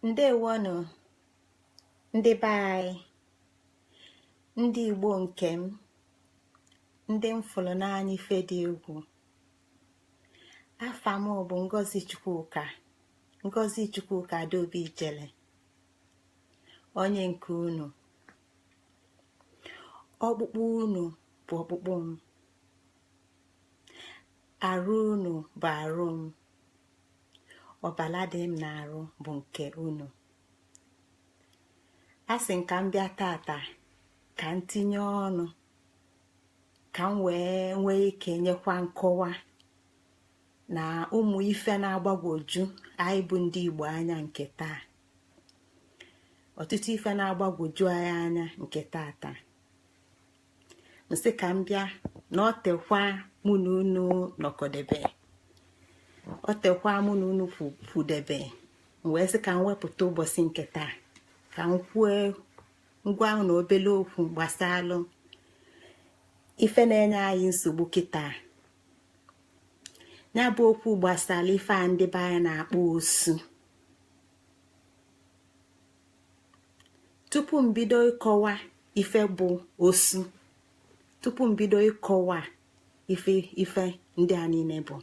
Ndewonu ndị be anyị, ndị Igbo nke m, ndị m fụrụ n'anya ife dị egwu. Afa m bụ Ngozi Chukwuka Adaobi Ijele, onye nke unu. Ọkpụkpụ unu bụ ọkpụkpụ m, arụ unu bụ arụ m, ọbala dị m na-arụ bụ nke unu. A sị m ka m bịa tata ka m tinye ọnụ ka m wee nwee ike nyekwa nkọwa na ụmụ ife na-agbagwoju anyị bụ ndị Igbo anya nke taa. Ọtụtụ ife na-agbagwoju anyị anya nke tata. Nsị ka m bịa na ọ tekwa mụ na unu nọkọdebe, ọ tekwa mụ na unu kwudebe, wee sị ka m wepụta ụbọchị nke taa ka m kwue ngwa na obele okwu gbasalụ ife na-enye anyị nsogbu kịta. Ya bụ okwu gbasara ife a ndị be anyị na-akpọ osu. Tupu m bido ịkọwa ife bụ osu, tupu m bido ịkọwa ife ndị a niile bụ,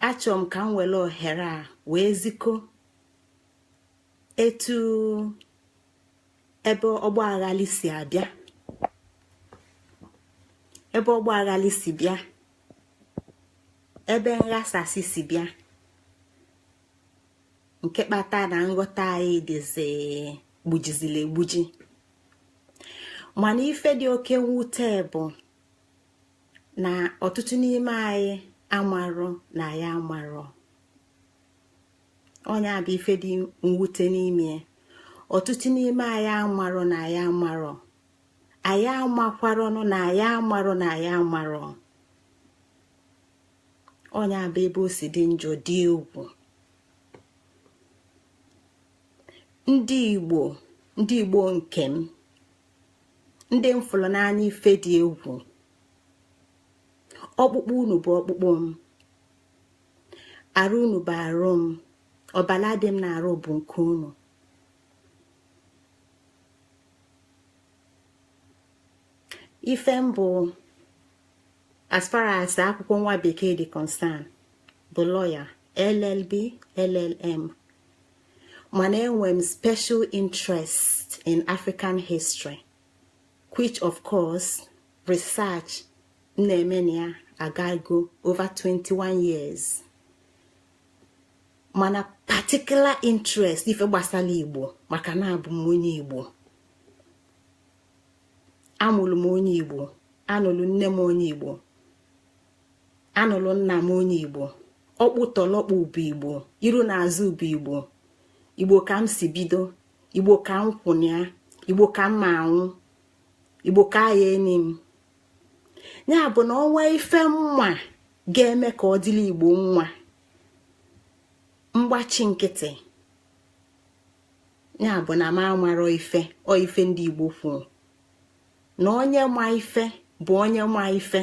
achọrọ m ka m were ohere a wee zikọ etu ebe ọgbọ aghali si abịa, ebe ọgbọ aghali si bịa, ebe nghasasị si bịa, nke kpata na nghọta anyị dịzi gbujizili egbuji. Mana ife dị oke mwute bụ na ọtụtụ n'ime anyị amarụ na ya amarọ. Onye bụ ife dị mwute n'ime. Ọtụtụ n'ime anyị amarọ na ya amarọ, anyị amakwarọnụ na ya amarọ na ya amarọ. Onye bụ ebe o si dị njọ dị egwu. Ndị Igbo nke m, ndị m fụrụ n'anya ife dị egwu. Ọkpụkpụ unu bụ ọkpụkpụ m, arụ unu bụ arụ m, ọbala dị m na-arụ bụ nke unu. Ife m bụ, as far as akwụkwọ nwa bekee dị concerned, bụ lawyer, LLB, LLM. Mana enwe m special interest in African history, which of course research na-emenia agago over 21 years. Mana particular interest ife gbasara Igbo, maka na abụ m onye Igbo. Amụrụ m onye Igbo, anụrụ nne m onye Igbo, anụrụ nna m onye Igbo, ọkpụtọlọkpụ bụ Igbo, iru na azụ bụ Igbo. Igbo ka m si bido, Igbo ka m kwụnya, Igbo ka m ma anwụ, Igbo ka ya eni m. Ya bụ na ọnwa ife mma ga-eme ka ọ dịrị Igbo nwa, mgbachi nkịtị. Ya bụ na m amarọ ife, ọ ife ndị Igbo kwuru na onye ma ife bụ onye ma ife.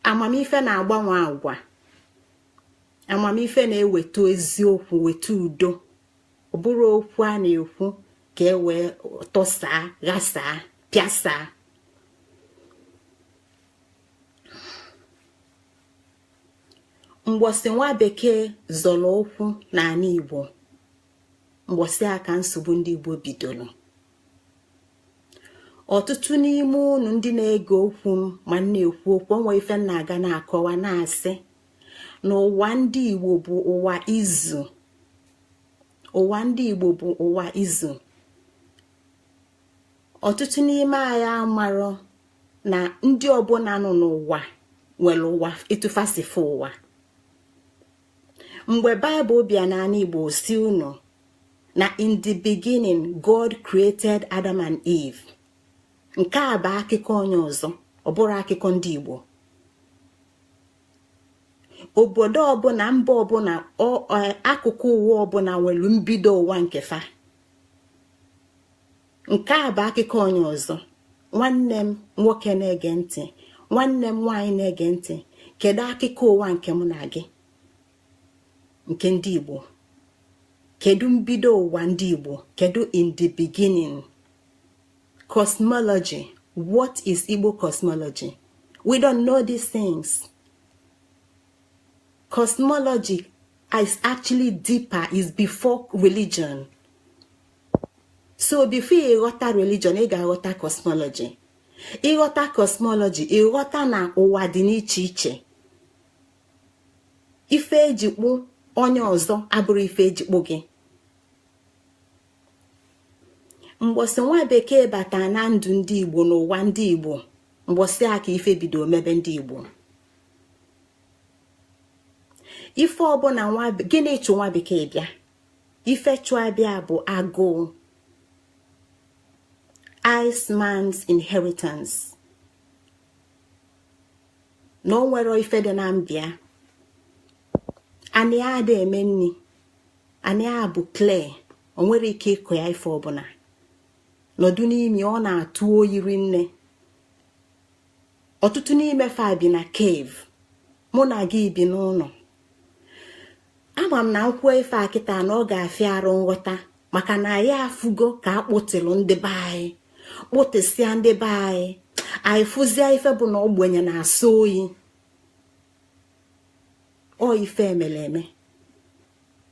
Amamife na-agbanwe agwa, amamife na-eweta eziokwu, weta udo. Ọ bụrụ okwu a na-ekwu ka e wee tọsaa, ghasaa, pịasaa. Mgbọsị nwa bekee zọrọ okwu n'ala Igbo, mgbọsị a ka nsogbu ndị Igbo bidoro. Ọtụtụ n'ime unu ndị na-ege okwu m ma na-ekwu okwu, onwe ife na-aga na-akọwa na-asị na ụwa ndị Igbo bụ ụwa izu. Ụwa ndị Igbo bụ ụwa izu. Ọtụtụ n'ime anyị amarọ na ndị ọbụla nọ n'ụwa nwere ụwa etufasife ụwa. Mgbe Baịbụl bịa n'ala Igbo si unu na in the beginning God created Adam and Eve. Nke a bụ akụkọ onye ọzọ, ọ bụrụ akụkọ ndị Igbo. Obodo ọbụla, mba ọbụla, akụkụ ụwa ọbụla nwere mbido ụwa nke fa. Nke a bụ akụkọ onye ọzọ. Nwanne m nwoke na-ege ntị, nwanne m nwaanyị na-ege ntị, kedu akụkọ ụwa nke mụ na gị? nke ndị Igbo? Kedu mbido ụwa ndị Igbo? Kedu in the beginning? Cosmology. What is Igbo cosmology? We don't know these things. Cosmology is actually deeper, is before religion. So before you ghọta religion, you ga-aghọta cosmology. Ịghọta cosmology, ịghọta na ụwa dị n'iche iche. Ife ejikpụ onye ọzọ abụrụ ife ejikpụ gị. Mgbọsị nwa bekee bata na ndụ ndị Igbo n'ụwa ndị Igbo, mgbọsị aka ife bido mebe ndị Igbo. Ife ọbụla gịnị chụ nwa bekee bịa? Ife chụọ bịa bụ agụụ. Iceman's inheritance. Na o nwere ife dị na mbịa. Anyị ada eme nni. Anyị a bụ clay. O nwere ike ịkụ ya ife ọbụla. Nọdụ n'imi ọ na-atụ oyi rinne. Ọtụtụ n'ime fa bi na cave. Mụ na gị bi n'ụlọ. Ama m na nkwuo ife akịta na ọ ga-afịa arụ nghọta maka na ya afụgo ka akpụtịlụ ndị be anyị. Kpụtịsịa ndị be anyị. Anyị fụzie ife bụ na ogbenye na-asọ oyi. O ife emele eme.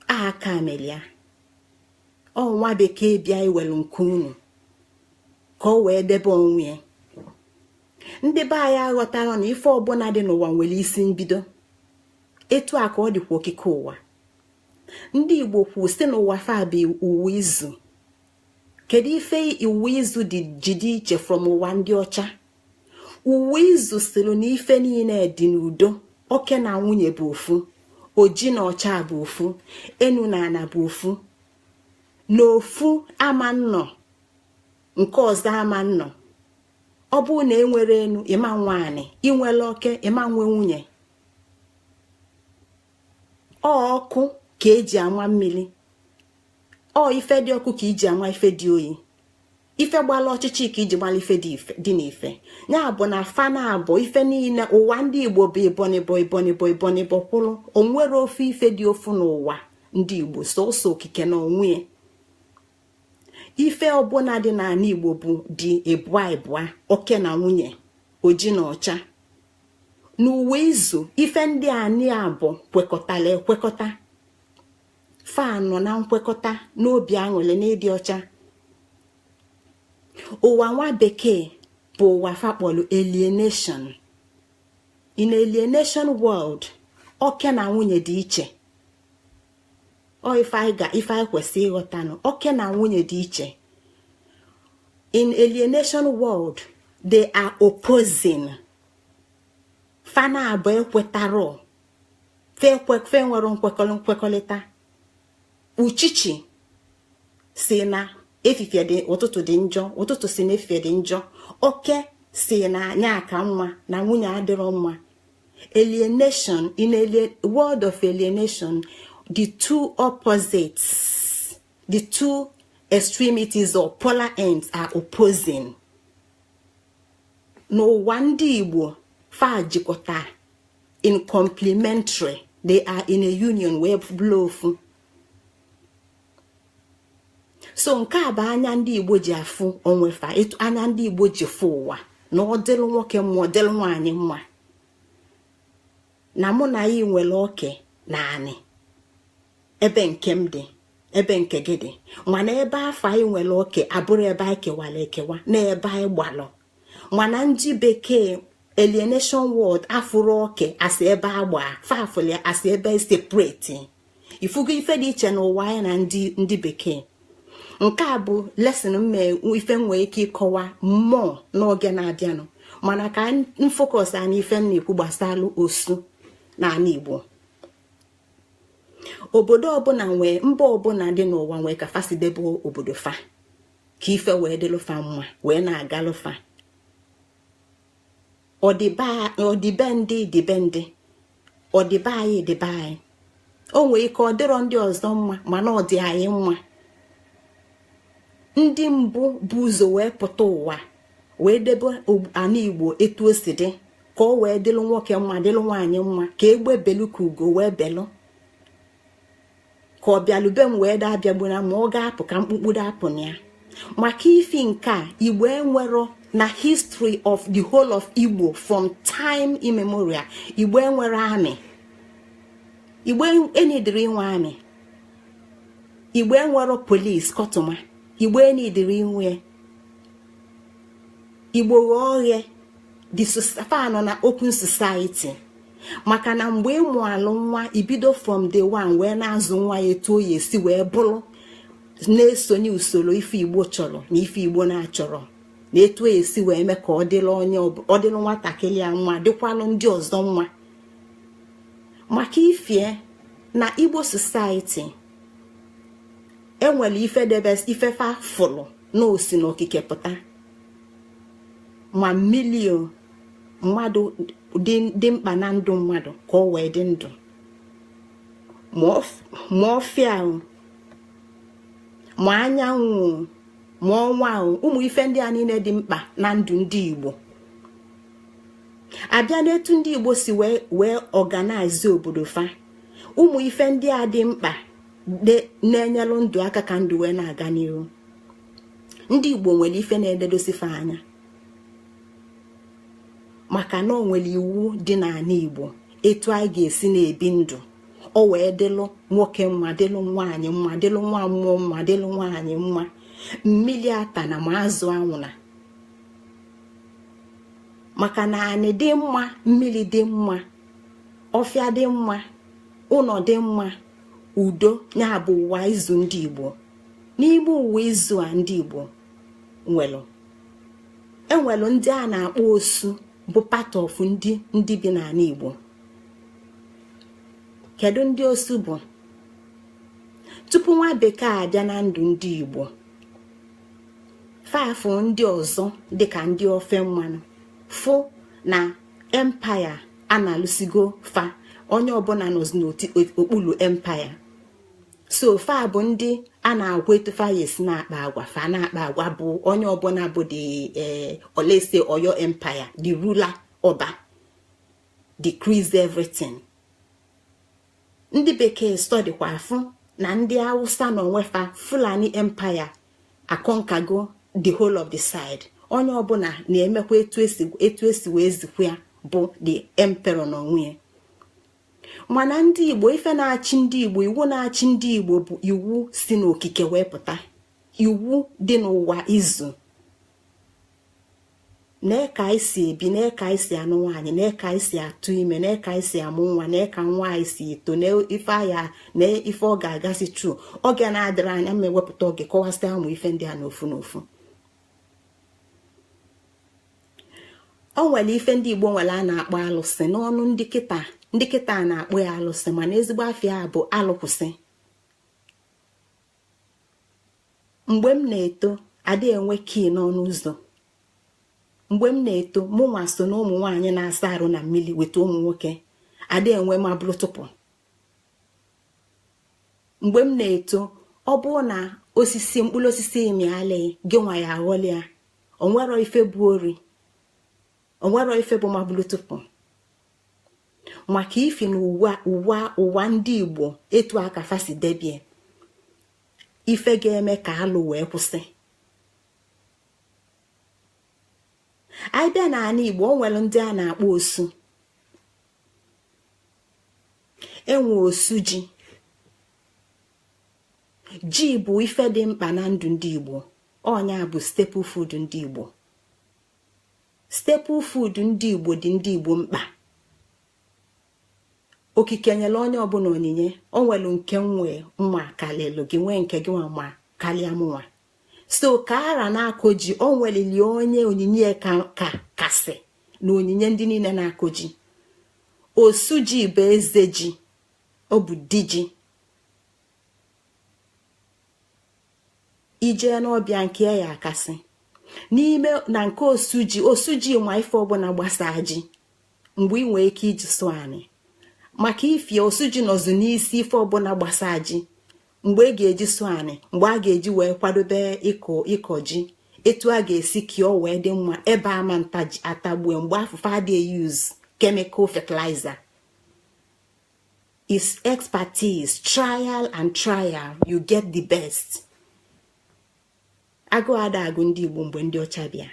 Aka amelia. O nwa bekee bịa iwelu nke unu. Ka o wee debe onwe ya. Ndị be anyị aghọtara na ife ọbụla dị n'ụwa nwere isi mbido. Etu a ka ọ dịkwa okike ụwa. Ndị Igbo kwu sị n'ụwa fa bụ uwe izu. Kedu ife uwe izu dị jide iche from ụwa ndị ọcha? Uwe izu sịrị na ife niile dị n'udo. Oke na nwunye bụ ofu. Oji na ọcha bụ ofu. Enu na ana bụ ofu. N'ofu ama nnọ. Nke ọzọ ama nnọ. Ọ bụ na enwere enu ịma nwaanyị. Inwele oke ịma nwe nwunye. Ọkụ ka eji ama mmiri. Ife dị ọkụ ka iji ama ife dị oyi. Ife gbala ọchịchị ka iji gbala ife dị n'ife. Ya bụ na fa na-abụ ife niile ụwa ndị Igbo bụ Ibonibo kwụrụ. O nwere ofe ife dị ofu n'ụwa ndị Igbo sọsọ okike na onwe. Ife ọbụla dị n'ala Igbo bụ dị ebua oke na nwunye, oji na ọcha. N'uwe izu ife ndị anyị abụ kwekọtala ekwekọta. Fa nọ na nkwekọta n'obi aṅụrị na ịdị ọcha. Ụwa nwa bekee bụ ụwa fakpọlụ alienation. In alienation world, oke na nwunye dị iche. Ife anyị kwesị ịghọta nọ, oke na nwunye dị iche. In alienation world, they are opposing. Fa na abụ ekwetaro. Fe nwere nkwekọrịta. Uchichi si na efifie dị ụtụtụ dị njọ, ụtụtụ si na efifie dị njọ. Oke si na anya aka mma na nwunye adịrọ mma. Alienation, in a world of alienation, the two opposites, the two extremities or polar ends are opposing. N'ụwa ndị Igbo fa jikọta in complementary. They are in a union where blow ofu. So nke a bụ anya ndị Igbo ji afụ onwefa. Etu anya ndị Igbo ji fụ ụwa. Na ọ dịlụ nwoke mma, ọ dịlụ nwaanyị mma. Na mụ na ya nwere oke na anị. Ebe nke m dị, ebe nke gị dị. Mana ebe afọ anyị nwere oke abụrụ ebe anyị kewara ekewa na ebe anyị gbalụ. Mana ndị bekee alienation world afụrụ oke asị ebe agba, fafụlị asị ebe separate. Ifugo ife dị iche n'ụwa anyị na ndị bekee. Nke a bụ lesson ife nwee ike ịkọwa mmụọ n'oge na-abịanụ. Mana ka mfocus anyị ife na-ekwu gbasalụ osu n'ala Igbo. Obodo ọbụla nwee mba ọbụla dị n'ụwa nwee ka fasidebe obodo fa. Ka ife wee dịlụ fa mma, wee na-agalụ fa. Ọdịbe ndị dịbe ndị. Ọdịbe anyị dịbe anyị. O nwee ike ọ dịrọ ndị ọzọ mma, mana ọ dị anyị mma. Ndị mbụ bụ ụzọ wee pụta ụwa wee debe ana Igbo etu o si dị ka o wee dịlụ nwoke mma dịlụ nwaanyị mma ka egbe belu ka ugo wee belụ. ka ọ bịalube m wee daa bịagbuna ma ọ ga-apụ ka mkpukpu dapụ na ya. Maka ifi nke a Igbo enwero na history of the whole of Igbo from time immemorial. Igbo enwere amị. Igbo enidiri inwe amị. Igbo enwero police kọtụma. Igbo enidiri inwe. Igbo oghe the society na open society. Maka na mgbe ịmụ alụ nwa ibido from day one wee na-azụ nwa ya etu oyi esi wee bụrụ na-esonye usoro ife Igbo chọrọ na ife Igbo na-achọrọ na etu esi wee mee ka ọ dịlụ nwatakịrị ya nwa dịkwalụ ndị ọzọ nwa. Maka ifie na Igbo society enwere ife debes ifefa fụlụ na osi na okike pụta ma milion mmadụ dị mkpa na ndụ mmadụ ka o wee dị ndụ ma ọfịa ahụ ma anyanwụ ma ọnwa ahụ. Ụmụ ife ndị a niile dị mkpa na ndụ ndị Igbo. Abịa n'etu ndị Igbo si wee organize obodo fa. Ụmụ ife ndị a dị mkpa na-enyelụ ndụ aka ka ndụ wee na-aga n'ihu. Ndị Igbo nwere ife na-ededosi fa anya maka na o nwere iwu dị n'ala Igbo etu a ga-esi na-ebi ndụ o wee dịlụ nwoke mma, dịlụ nwaanyị mma, dịlụ nwa mmụọ mma, dịlụ nwaanyị mma. Mmiri ata na ma azụ anwụna. Maka na anị dị mma, mmiri dị mma, ọfịa dị mma, ụlọ dị mma, udo ya bụ ụwa izu ndị Igbo. N'ime ụwa izu a ndị Igbo enwelu ndị a na-akpọ osu bụ part of ndị bi n'ala Igbo. Kedu ndị osu bụ? Tupu nwa bekee abịa na ndụ ndị Igbo, fafụ ndị ọzọ dịka ndị ofe mmanụ fụ na empire a na-alụsigo fa, onye ọbụla nọzi n'okpuru empire. So fa bụ ndị a na-agwa etu fa yesi na-akpa agwa. Fa na-akpa agwa bụ onye ọbụla bụ the olese Oyo empire, the ruler ọba decrease everything. Ndị bekee study kwa afụ na ndị Hausa na onwefa Fulani empire akọnkago the whole of the side. Onye ọbụla na-emekwa etu esi wee zikwa ya bụ the emperor na onwe. Mana ndị Igbo ife na-achị ndị Igbo, iwu na-achị ndị Igbo bụ iwu si n'okike wee pụta, iwu dị n'ụwa izu. Na-eka anyị si ebi, na-eka anyị si anụ nwaanyị, na-eka anyị si atụ ime, na-eka anyị si amụ nwa, na-eka nwa anyị si eto, na ife aya na ife ọ ga-agasị tru. Oge na-adịrị anya ma ewepụta oge kọwasịa ụmụ ife ndị a n'ofu n'ofu. O nwere ife ndị Igbo nwere a na-akpọ alụsị n'ọnụ ndị kịta na-akpọ ya alụsị, mana ezigbo afịa bụ alụkwụsị. Mgbe m na-eto adị enwe kii n'ọnụ ụzọ. Mgbe m na-eto mụnwa so na ụmụ nwaanyị na-asa arụ na mmiri weta ụmụ nwoke adị enwe mabụrụ tupu. Mgbe m na-eto ọ bụrụ na mkpụrụ osisi mịalị gị nwa ya aghọlị ya, onwero ife bụ ori, onwero ife bụ mabụrụ tupu. Maka ifi na ụwa ndị Igbo etu aka fasi debie ife ga-eme ka alụ wee kwụsị. Anyị bịa n'ala Igbo o nwere ndị a na-akpọ osu. Enwe osu ji. Ji bụ ife dị mkpa na ndụ ndị Igbo. Ọnya bụ staple food ndị Igbo. Staple food ndị Igbo dị ndị Igbo mkpa. Okike nyere onye ọbụla onyinye. O nwere nke nwe mma kalelu gị, nwee nke gị nwa ma kalịa mụnwa. So ka ara na-akụ ji, o nwelili onye onyinye ka kasị na onyinye ndị niile na-akụ ji. Osu ji bụ eze ji, ọ bụ di ji. Ije n'ọbịa nke ya akasị n'ime na nke osu ji ma ife ọbụla gbasaa ji mgbe ị nwee ike iji sụọ anyị. Maka ifie osu ji nọzụ n'isi ife ọbụla gbasaa ji mgbe ị ga-eji sụọ anyị, mgbe a ga-eji wee kwadobe ịkọ ji, etu a ga-esi ka ọ wee dị mma ebe ama ntaji atagbue mgbe afụfa adịghị use chemical fertilizer. is expertise. Trial and trial, you get the best. Agụ ada agụ ndị Igbo mgbe ndị ọcha bịa.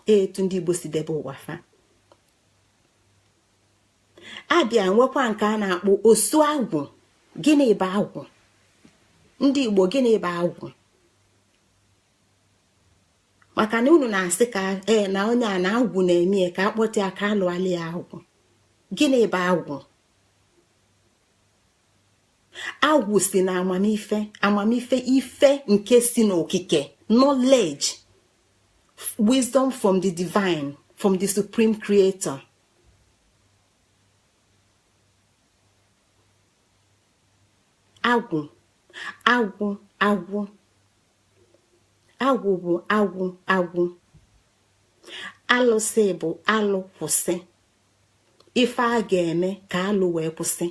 Etu ndị Igbo si debe ụwa fa. Abịa nwekwa nke a na-akpọ osu agwụ. Gịnị bụ agwụ? Ndị Igbo, gịnị bụ agwụ? Maka na unu na-asị ka na onye a na agwụ na-eme ka akpọta ya ka alụali ya agwụ. Gịnị bụ agwụ? Agwụ si na amamife ife nke si n'okike, knowledge, wisdom from the divine, from the supreme creator. Agwụ bụ agwụ. Alụsị bụ alụ kwụsị. Ife a ga-eme ka alụ wee kwụsị.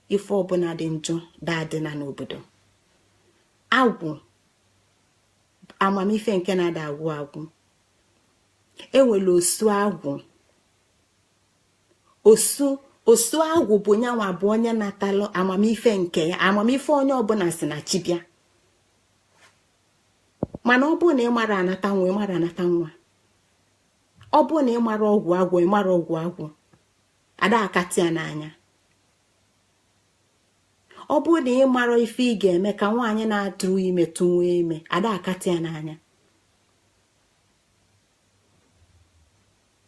Ife ọbụla dị njọ dadịna n'obodo. Agwụ amamife nke na-ada agwụ. Enwere osu agwụ. Osu agwụ bụ nyanwa bụ onye natalụ amamife nke ya. Amamife onye ọbụla si na chibịa. Mana ọ bụ na ị mara anata nwa, ị mara anata nwa. Ọ bụ na ị mara ọgwụ agwụ, ị mara ọgwụ agwụ. Ada akati ya n'anya. Ọ bụ na ị mara ife ị ga-eme ka nwaanyị na-atụrụ ime tụnwe ime, ada akati ya n'anya.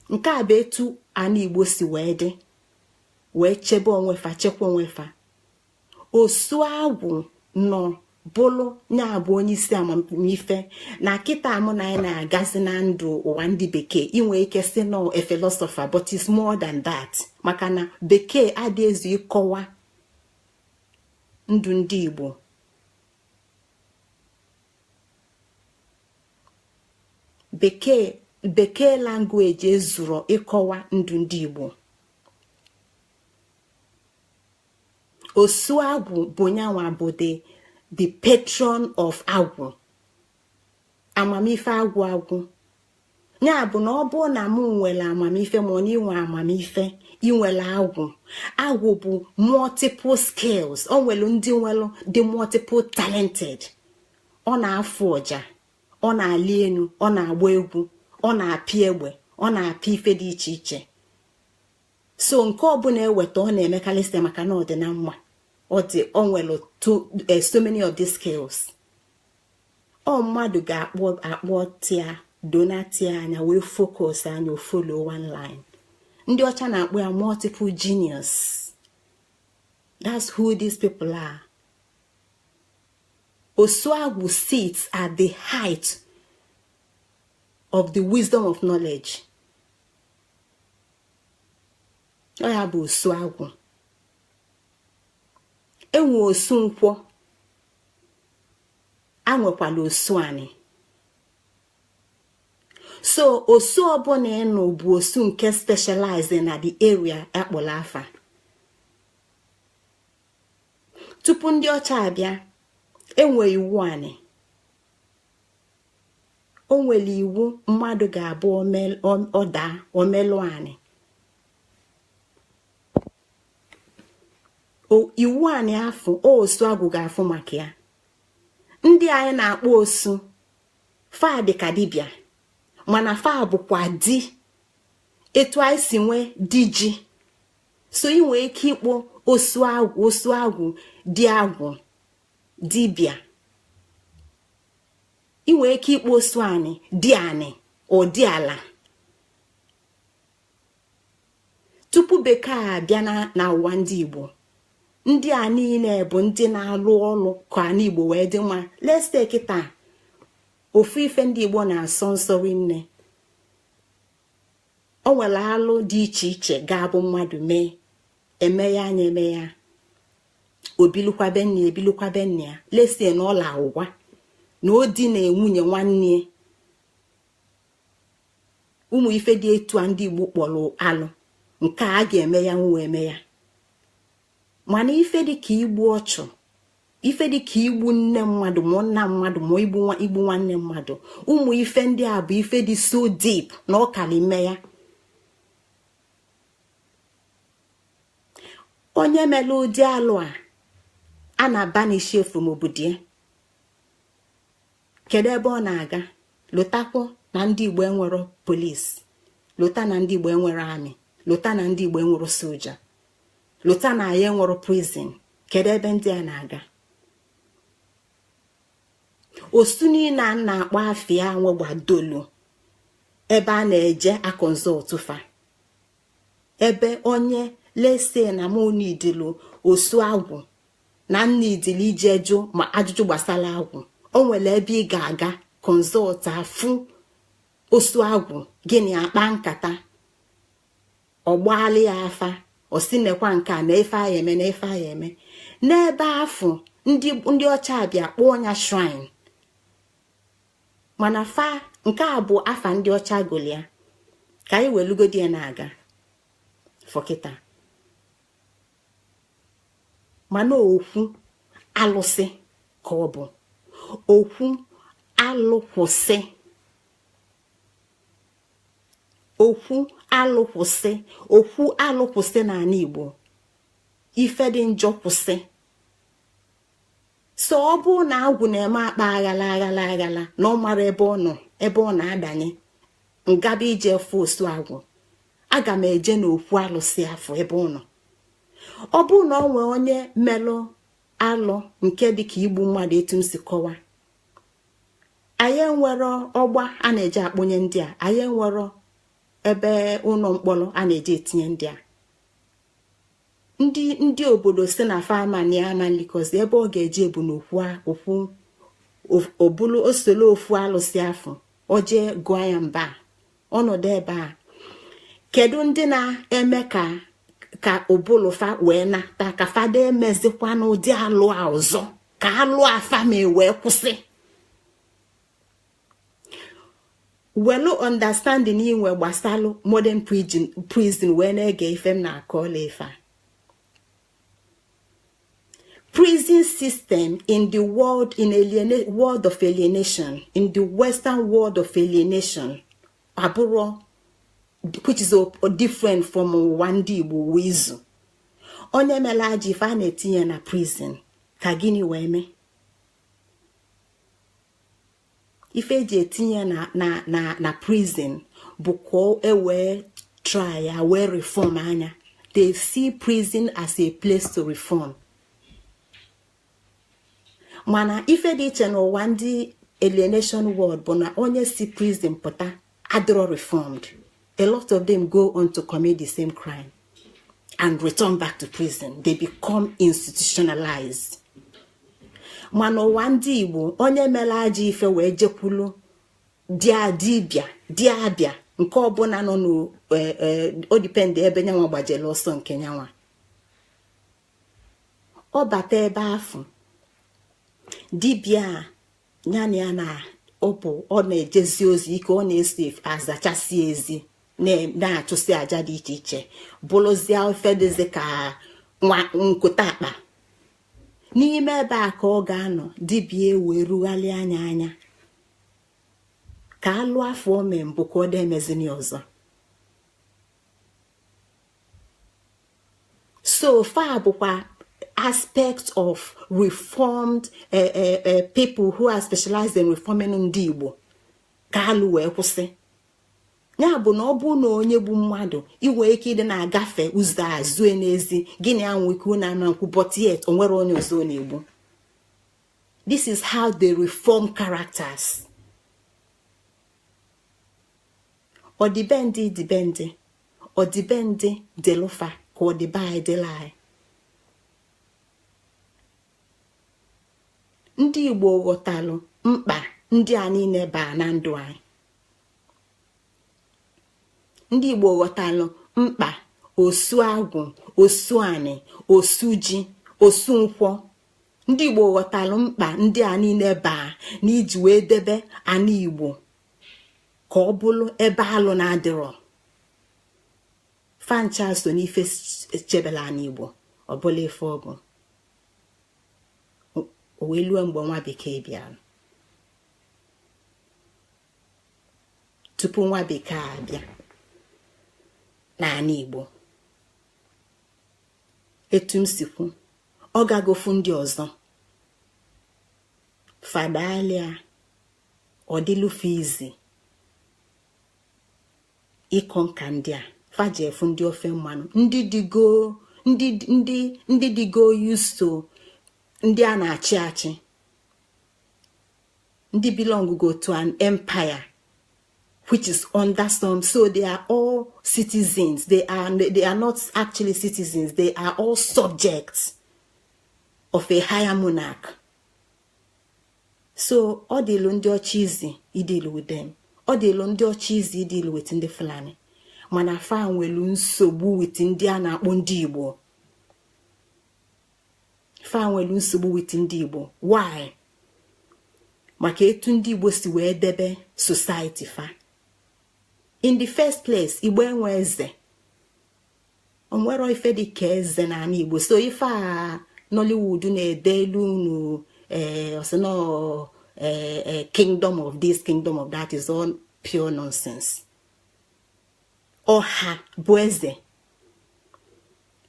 Nke a bụ etu ana Igbo si wee dị, wee chebe onwefa, chekwa onwefa. Osu agwụ nọ bụlụ nya bụ onye isi amamife na kịta mụ na anyị na-agazi na ndụ ụwa ndị bekee. Inwe ike si no a philosopher, but it's more than that. Maka na bekee adị ezu ịkọwa ndụ ndị Igbo. Bekee language ezuru ịkọwa ndụ ndị Igbo. Osu agwụ bụ nyanwa bụ the patron of agwụ. Amamife agwụ. Nya bụ na ọ bụ na mụ nwere amamife ma ọ na inwe amamife, inwere agwụ. Agwụ bụ multiple skills. O nwere ndị nwere dị multiple talented. Ọ na-afụ ọja, ọ na-ali enu, ọ na-agba egwu, ọ na-apị egbe, ọ na-apị ife dị iche iche. So nke ọbụla eweta ọ na-emekarịsị maka na ọ dị na mma. O nwere so many of these skills. Ọ mmadụ ga-akpọ tia, donatia anya, wee focus anya, follow one line. Ndị ọcha na-akpọ ya multiple genius. That's who these people are. Osuagwu sits at the height of the wisdom of knowledge. Ọ ya bụ Osuagwu. Enwe osu nkwọ, anwekwala osu anị. So osu ọbụla ịnụ bụ osu nke specialize na the area akpọrọ afa. Tupu ndị ọcha abịa, enwe iwu anị. O nwere iwu mmadụ ga-abụ omelụ anị. Iwu anị afọ osu agwụ ga-afụ maka ya. Ndị anyị na-akpọ osu fa dị ka dibịa, mana fa bụkwa di etu anyị si nwee di ji. So ị nwee ike ịkpọ osu agwụ dị agwụ dibịa. Ị nwee ike ịkpọ osu anị dị anị o dị ala. Tupu bekee abịa na ụwa ndị Igbo, ndị a niile bụ ndị na-alụ ọlụ ka ana Igbo wee dị mma. Let's take it a ofu ife ndị Igbo na-asọ nsọ nne. O nwere alụ dị iche iche ga-abụ mmadụ mee, eme ya anya eme ya. Obilukwabe nne ya. Lesie na ọla ụwa na odi na nwunye nwanne. Ụmụ ife dị etu a ndị Igbo kpọrọ alụ. Nke a ga-eme ya nwe eme ya. Mana ife dị ka igbu ọchụ, ife dị ka igbu nne mmadụ ma nna mmadụ ma igbu nwanne mmadụ, ụmụ ife ndị a bụ ife dị so deep na ọ kara ime ya. onye mere ụdị alụ a na-abanishi from obodo ya. Kedu ebe ọ na-aga? Lụtakwa na ndị Igbo enwero polisi, lụta na ndị Igbo enwere amị, lụta na ndị Igbo enwere soja, lụta na ya enwere prison. Kedu ebe ndị a na-aga? Osu niile a na-akpọ afịa nwe gbadolo ebe a na-eje akọnzọtụ fa, ebe onye lese na mụ n'idilu osu agwụ na nna idili ije jụ ma ajụjụ gbasara agwụ, o nwere ebe ị ga-aga kọnzọt afụ osu agwụ, gịnị akpa nkata ọgbalị ya afa osinekwa nke a na efe a eme na efe a eme. N'ebe afụ ndị ọcha abịa kpọọ ya shrine, mana fa nke a bụ afa ndị ọcha golia ka anyị welugodi ya na-aga fọkịta. Mana okwu alụsị ka ọ bụ okwu alụkwụsị, okwu alụkwụsị, okwu alụkwụsị n'ala Igbo ife dị njọ kwụsị. So ọ bụ na agwụ na-eme akpa aghala na ọ mara ebe ọ nọ, ebe ọ na-adanye ngaba ije fụ osu agwụ, aga m eje n'okwu alụsị afọ ebe ọ nọ. Ọ bụ na ọ nwee onye melụ alụ nke dịka igbu mmadụ, etu m si kọwa, anyị enwero ọgba a na-eje akpụnye ndị a, anyị enwero ebe ụlọ mkpọrọ a na-eje etinye ndị a. Ndị obodo si na famani amalikozi ebe ọ ga-eje bụ n'okwu obulu osolo ofu alụsị afọ oje gụọ ya mba ọnọdụ ebe a. Kedu ndị na-eme ka obulufa wee nata ka fada emezikwa n'ụdị alụ a ọzọ, ka alụ afa ma wee kwụsị? Welu understanding inwe gbasalụ modern prison wee na-ege ife m na-akọla ife a. Prison system in the world, world of alienation, in the Western world of alienation, aburo, which is different from Wandi Igbo wizu. Onye melaji fa na-etinye na prison, ka gịnị wee mee? Ife eji etinye na prison bụ ka wee try ya wee reform anya. They see prison as a place to reform. Mana ife dị iche n'ụwa ndị alienation world bụ na onye si prison pụta adịrọ reformed. A lot of them go on to commit the same crime and return back to prison. They become institutionalized. Mana ụwa ndị Igbo onye mere ajọ ife wee jekwulu dị abịa nke ọbụla nọ o dipende ebe nyanwa gbajele ọsọ nke nyanwa. Ọ bata ebe afọ dibịa nyana ya na ọ na-ejezi ozi ike, ọ na-esi azachasị ezi na-achụsị aja dị iche iche, bụrụzie ofe dịzi ka nkụta akpa. N'ime ebe a ka ọ ga-anọ dibịa wee rugharị anya ka alụ afọ ome mbụ ka ọ dị emezini ọzọ. So far bụkwa aspect of reformed people who are specialized in reforming ndị Igbo ka alụ wee kwụsị. Ya bụ na ọ bụ na onye bụ mmadụ inwe ike ịdị na-agafe ụzọ azụ n'ezi gịnị anwụ ike na amankwụ, but yet o nwere onye ọzọ na-egbu. This is how they reform characters. Ọdịbendị dịlụfa ka ọdịba dịla. Ndị Igbo ghọtalụ mkpa ndị a niile baa na ndụ anyị. Ndị Igbo ghọtalụ mkpa osu agwụ, osu anị, osu ji, osu nkwọ. Ndị Igbo ghọtalụ mkpa ndị a niile baa na iji wee debe ana Igbo ka ọ bụrụ ebe alụ na-adịrọ. Fancha so n'ife chebela ana Igbo ọ bụla ife ọ bụ. O wee lue mgbe nwa bekee bịara. Tupu nwa bekee abịa n'ala Igbo, etu m sikwu ọ gagofu ndị ọzọ fadalia ọ dịlufe izi ịkọ nka ndị a fajefu ndị ofe mmanụ ndị digo used to ndị a na-achị achị ndị belong go to an empire which is under some, so they are all citizens. They are not actually citizens. They are all subjects of a higher monarch. So all the Londo cheesy, he deal with them. All the Londo cheesy, he deal with in the Fulani. Mana fa nwelu nsogbu with Indiana ndị Igbo. Fa nwelu nsogbu with ndị Igbo. Why? Maka etu ndị Igbo si wee debe society fa. In the first place, Igbo enwe eze. Onwero ife dị ka eze na ana Igbo. So ife a Nollywood na-ede elu unu osino kingdom of this, kingdom of that is all pure nonsense. Ọha bụ eze.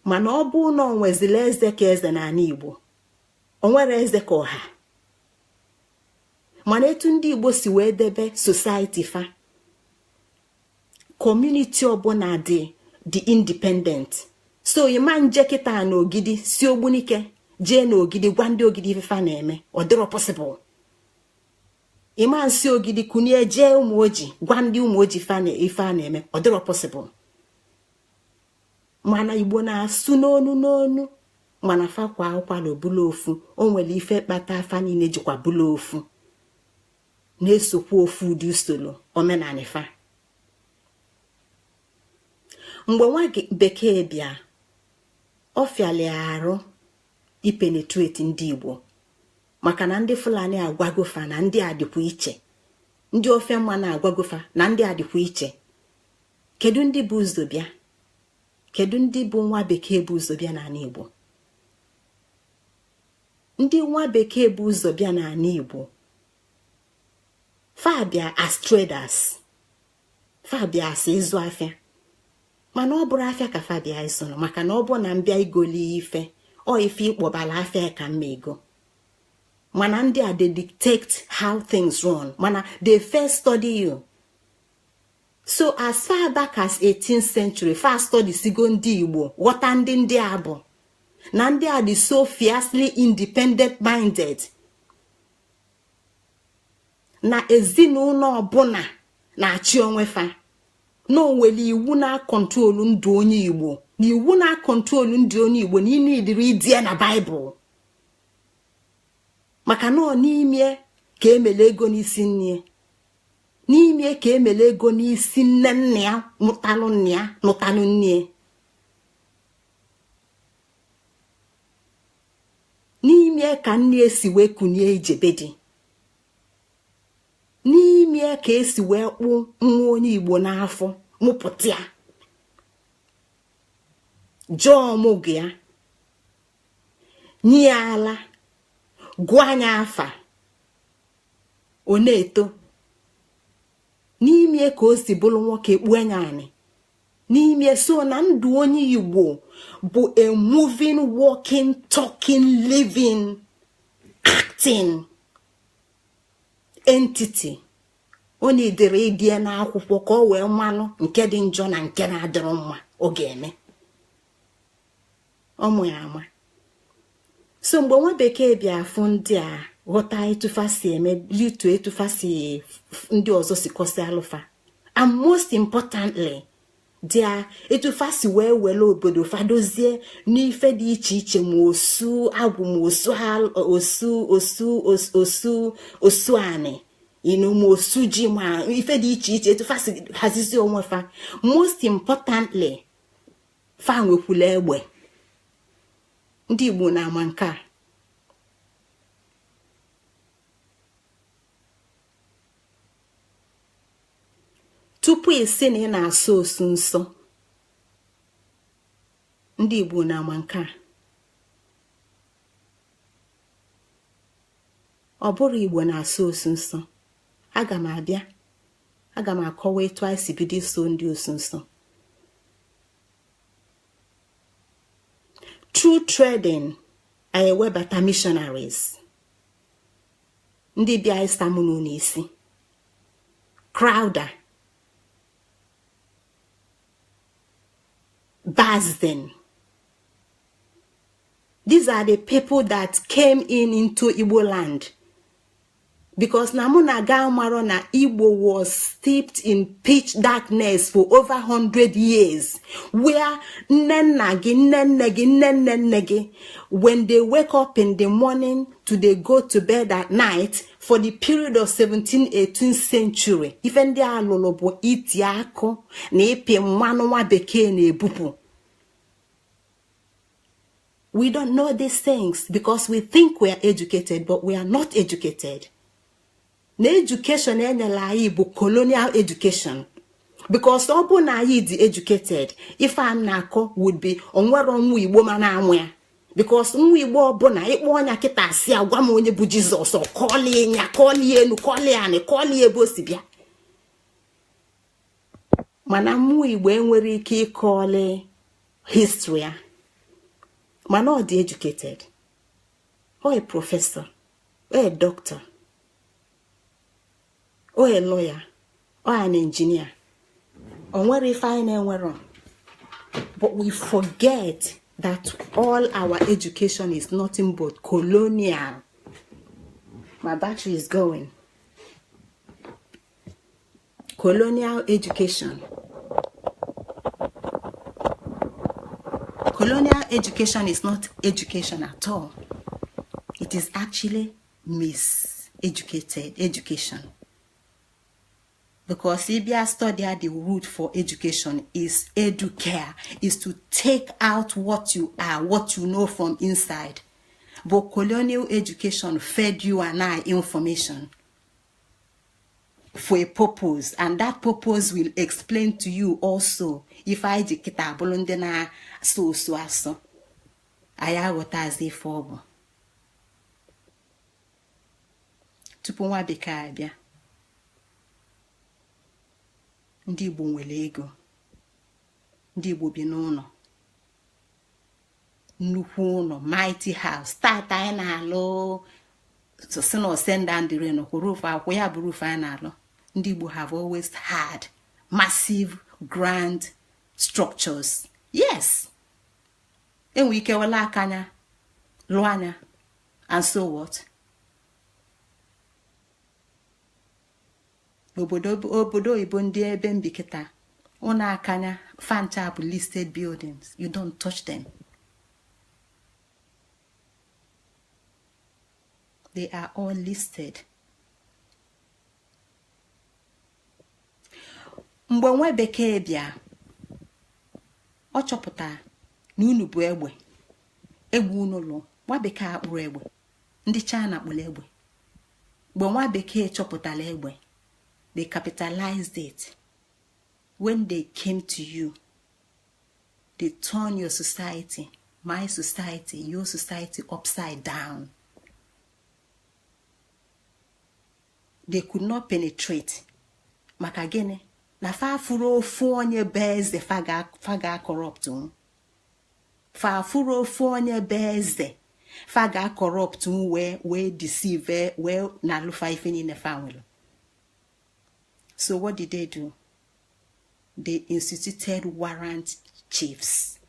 Mana ọ bụ na onwezile eze ka eze na ana Igbo. Onwere eze ka ọha. Mana etu ndị Igbo si wee debe society fa. Community ọbụla dị independent. So ịma nje kịta na Ogidi si Ogbunike jee na Ogidi gwa ndị Ogidi ife na-eme ọ dịrọ possible. Ịma nsi Ogidi kunie jee Ụmụoji gwa ndị Ụmụoji ife na-eme ọ dịrọ possible. Mana Igbo na-asụ n'onu mana fa kwa akwalo bụla ofu o nwere ife kpata afa niile jikwa bụla ofu na-esokwa ofu ụdị usoro omenani fa. Mgbe nwa bekee bịa ọ fịali arụ ipenetrate ndị Igbo maka na ndị Fulani agwagofa na ndị adịkwa iche, ndị ofe mma na-agwagofa na ndị adịkwa iche. Kedu ndị bụ ụzọ bịa? Kedu ndị bụ nwa bekee bụ ụzọ bịa n'ala Igbo? Ndị nwa bekee bụ ụzọ bịa n'ala Igbo fa bịa as traders, fa bịa as ịzụ afịa. Mana ọ bụrụ afịa ka fa bịa ịzụ maka na ọ bụ na mbịa igoli ife ọ ife ịkpọbala afịa ka mma ego. Mana ndị a they dictate how things run. Mana they first study you. So as far back as 18th century, first study sigo ndị Igbo ghọta ndị a bụ na ndị a dị so fiercely independent minded na ezinụlọ ọbụla na-achị onwe fa. No nwere iwu na kontrolu ndụ onye Igbo na iwu na kontrolu ndụ onye Igbo n'ime idiri idie na Bible. Maka na n'ime ka emele ego n'isi nne, n'ime ka emele ego n'isi nne ya mụtalụ nne ya nụtalụ nne, n'ime ka nne esi wee kunie ijebedi, n'ime ka esi wee kpụ nwa onye Igbo n'afọ mụpụta ya jọọ mụgụ ya nye ala gụọ anya afa ọ na-eto, n'ime ka o si bụrụ nwoke kpuo anya anị, n'ime so na ndụ onye Igbo bụ a moving, walking, talking, living, acting entity. Onye dere idie n'akwụkwọ ka o wee mmanụ nke dị njọ na nke na-adịrọ mma ọ ga-eme ọmụ ya ama. So mgbe nwa bekee bịa afụ ndị a ghọta etufa si eme litu etufa si ndị ọzọ si kosi alụfa, and most importantly dia etufa si wee wele obodo fadozie n'ife dị iche iche ma osu agwụ ma osu anị ma osu ji ma ife dị iche iche etufa si hazizi onwe fa. Most importantly fa nwekwula egbe. Ndị Igbo na-ama nke a. Tupu isi na ị na-asọ osu nsọ, ndị Igbo na-ama nke a. Ọ bụrụ Igbo na-asọ osu nsọ, aga m akọwa etu anyị si bido iso ndị osu nsọ. Through trading, anyị webata missionaries. Ndị bịa ịsamụnụ n'isi. Crowder, Basden. These are the people that came into Igbo land. Because Namuna Gaumaro na Igbo was steeped in pitch darkness for over 100 years. Where nenegi, when they wake up in the morning to they go to bed at night, for the period of 17th, 18th century, even they are lolobo itiako, nepe manwa beke ne bupu. We don't know these things because we think we are educated, but we are not educated. Na education enyela Igbo colonial education. Because obu na the educated, if I'm nako would be onwero nwu Igbo mana amwe. Because nwu Igbo obuna ikpo onya kita asi agwa m onye bu Jesus o call nya call enu call ani call ebo sibia. Mana nwu Igbo enwere ike call history. Man or the educated, or a professor, or a doctor, or a lawyer, or an engineer, or where we find anywhere. But we forget that all our education is nothing but colonial. My battery is going. Colonial education. Colonial education is not education at all. It is actually miseducated education. Because if you study the root for education is educare, is to take out what you are, what you know from inside. But colonial education fed you and I information for a purpose, and that purpose will explain to you also if I dikita bolondena so aya gotazi fobo tupu nwa bekee abịa ndị Igbo nwere ego, ndị Igbo bi n'ụlọ nnukwu ụlọ mighty house start anyị na-alụ so no send down the rain or roof akwa ya bụ roof anyị na-alụ. Ndị Igbo have always had massive grand structures. Yes. Enwe ike wala akanya luanya, and so what? Obodo Igbo ndị ebe mbikita una akanya fancha bụ listed buildings. You don't touch them. They are all listed. Mgbe nwe bekee bịa ọ chọpụta na unu bụ egbe unu lụ nwa bekee akpụrụ egbe ndị China kpụrụ egbe. Mgbe nwa bekee chọpụtara egbe, they capitalized it. When they came to you, they turn your society, my society, your society upside down. They could not penetrate. Maka gịnị? Na fa furu ofu onye beze faga corrupt. Fa furu ofu onye beze faga corrupt we deceive we na lufa ife ni ne family. So what did they do? They instituted warrant chiefs.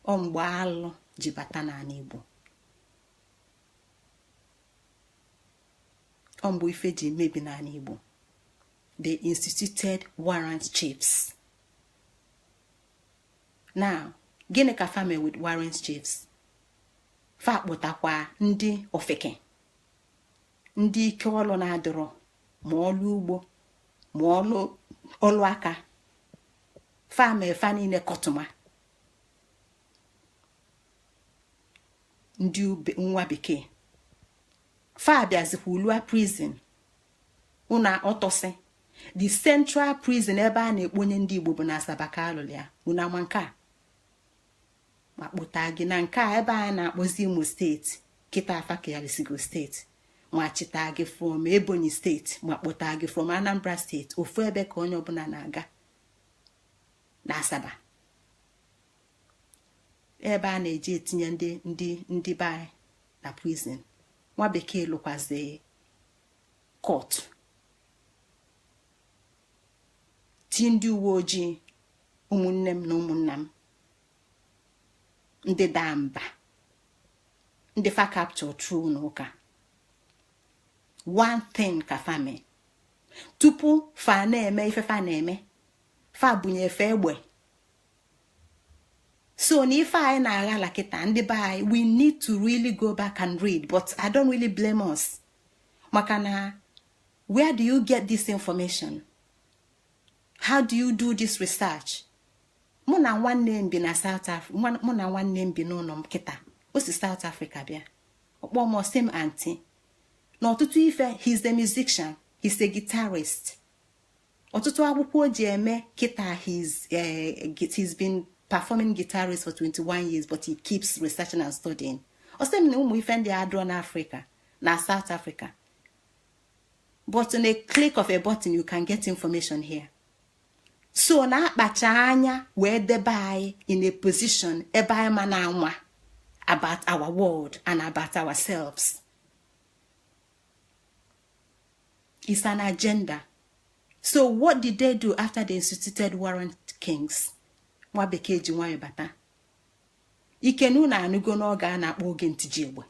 Mgbe jibata na Igbo. Mgbe ife ji mebi na Igbo. They instituted warrant chiefs. Now, gịnị ka fame with warrant chiefs? Fa kpụtakwa ndị ofeke. Ndị ike ọlụ na-adịrọ, ma ọlụ ugbo, ma ọlụ aka. Fame fa niile kọtụma. Ndị nwa bekee. Fa bịazikwa ulua prison. Una otose. The central prison ebe a na-ekponye ndị Igbo bụ na Asaba ka alụrụ ya. Una ma nke a. Ma kpụta gị na nke a ebe a na-akpọzi Imo steeti. Kita afa ka yalisigo steeti. Ma chita gị from Ebonyi steeti. Ma kpụta gị from Anambra steeti. Ofu ebe ka onye ọbụla na-aga. Na Asaba. ebe a na-eji etinye ndị be na prison. Nwa bekee lụkwazi court. Ti ndị uwe ojii ụmụnne m na ụmụnna m ndị daa mba ndị fa capture true n'ụka. One thing ka fa mee tupu fa na-eme ife fa na-eme fa bunye fe egbe. So na ife anyị na-aghala kịta ndị be anyị, we need to really go back and read, but I don't really blame us. Maka na where do you get this information? How do you do this research? Mụ na nwanne m bi na South Africa. Mụ na nwanne m bi n'ụlọ m kịta. O si South Africa bịa. Ọkpọ m same auntie. N'ọtụtụ ife, he's a musician. He's a guitarist. Ọtụtụ akwụkwọ o ji eme kịta, he's been performing guitarist for 21 years, but he keeps researching and studying. O same na ụmụ ife ndị adọ na Africa, na South Africa. But on a click of a button, you can get information here. So na akpacha anya wee debe anyị in a position ebe anyị ma na anwa about our world and about ourselves. It's an agenda. So what did they do after they instituted warrant kings? Nwa bekee ji nwayọ bata. Ikenu na anugo n'oge a na-akpọ oge ntiji egbe.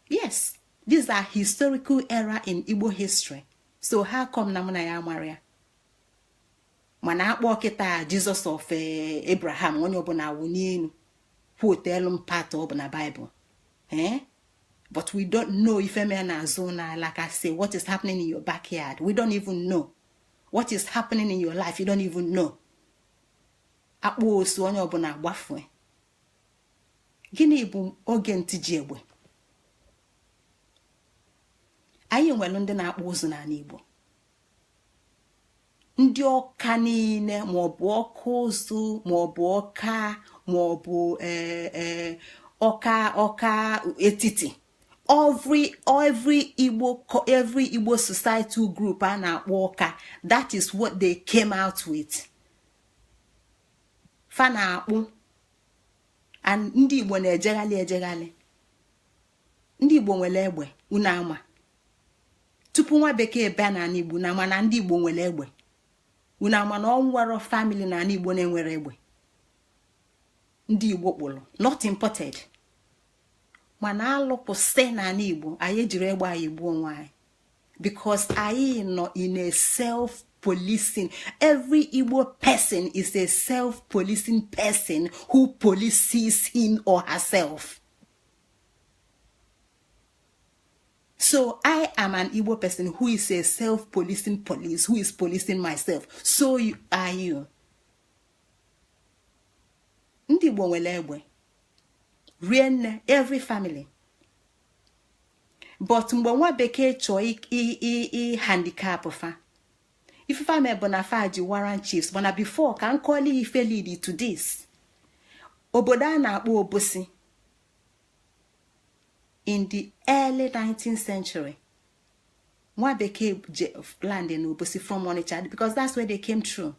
Yes, these are historical era in Igbo history. So how come na mụ na ya mara ya? Mana akpọ kịta Jesus of Abraham, onye ọbụla awụ n'elu kwotelu mpata ọ bụ na Bible. But we don't know if a man na zona, like I say, what is happening in your backyard. We don't even know. What is happening in your life, you don't even know. Akpọ osu onye ọbụla gbafue. Gịnị bụ oge ntiji egbe? Anyị nwere ndị na-akpọ ozu n'ala Igbo. Ndị ọka niile maọbụ ọka ozu maọbụ ọka maọbụ ọka etiti. Every Igbo societal group a na-akpọ ọka, that is what they came out with. Fa na-akpụ, and ndị Igbo na-ejeghalị. Ndị Igbo nwere egbe, unu ama. Tupu nwa bekee bịa na Igbo na mana ndị Igbo nwere egbe. Unu ama na ọ nwere family na Igbo na-enwere egbe. Ndị Igbo kpụrụ, not imported. Mana alụpụsị na Igbo, anyị jiri egbe anyị gbuo onwe anyị. Because anyị nọ in a self-policing. Every Igbo person is a self-policing person who polices him or herself. So I am an Igbo person who is a self-policing police, who is policing myself. So are you. Ndị Igbo nwere egbe. Rienne, every family. But mgbe nwa bekee chọọ handicap fa. If family bona fa ji warrant chiefs, bona before can call ife lead to this. Obodo a na-akpọ Obosi. In the early 19th century, nwa bekee land in Obosi from Onitsha, because that's where they came through.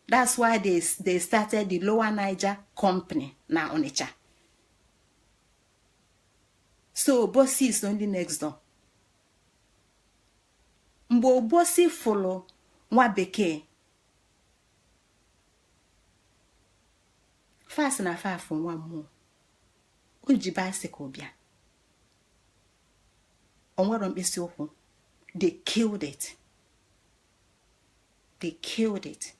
That's why they started the Lower Niger Company na Onitsha. So Obosi is only next door. Mgbe Obosi follow nwa bekee, fast na far from one more. Uji bicycle bịa. Onwere mkpịsị ụkwụ. They killed it. They killed it.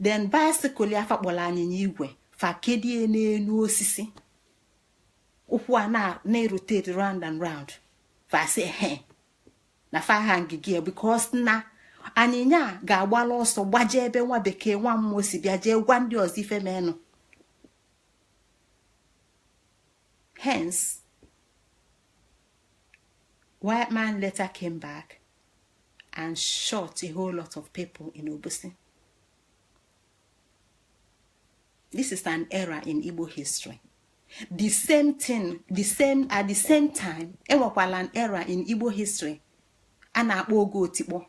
Then bicycle ya fakpola anyịnya igwe fakedie n'elu osisi. Ụkwụ a na-rotate round and round. Fa say na fa hangigi because na anyịnya ga-agbala ọsọ gbaje ebe nwa bekee nwa mmụọ si bịa jee gwa ndị ọzọ ife menụ. Hence, white man later came back and shot a whole lot of people in Obosi. This is an era in Igbo history. The same thing, at the same time, enwekwala an era in Igbo history. A na-akpọ oge otikpo.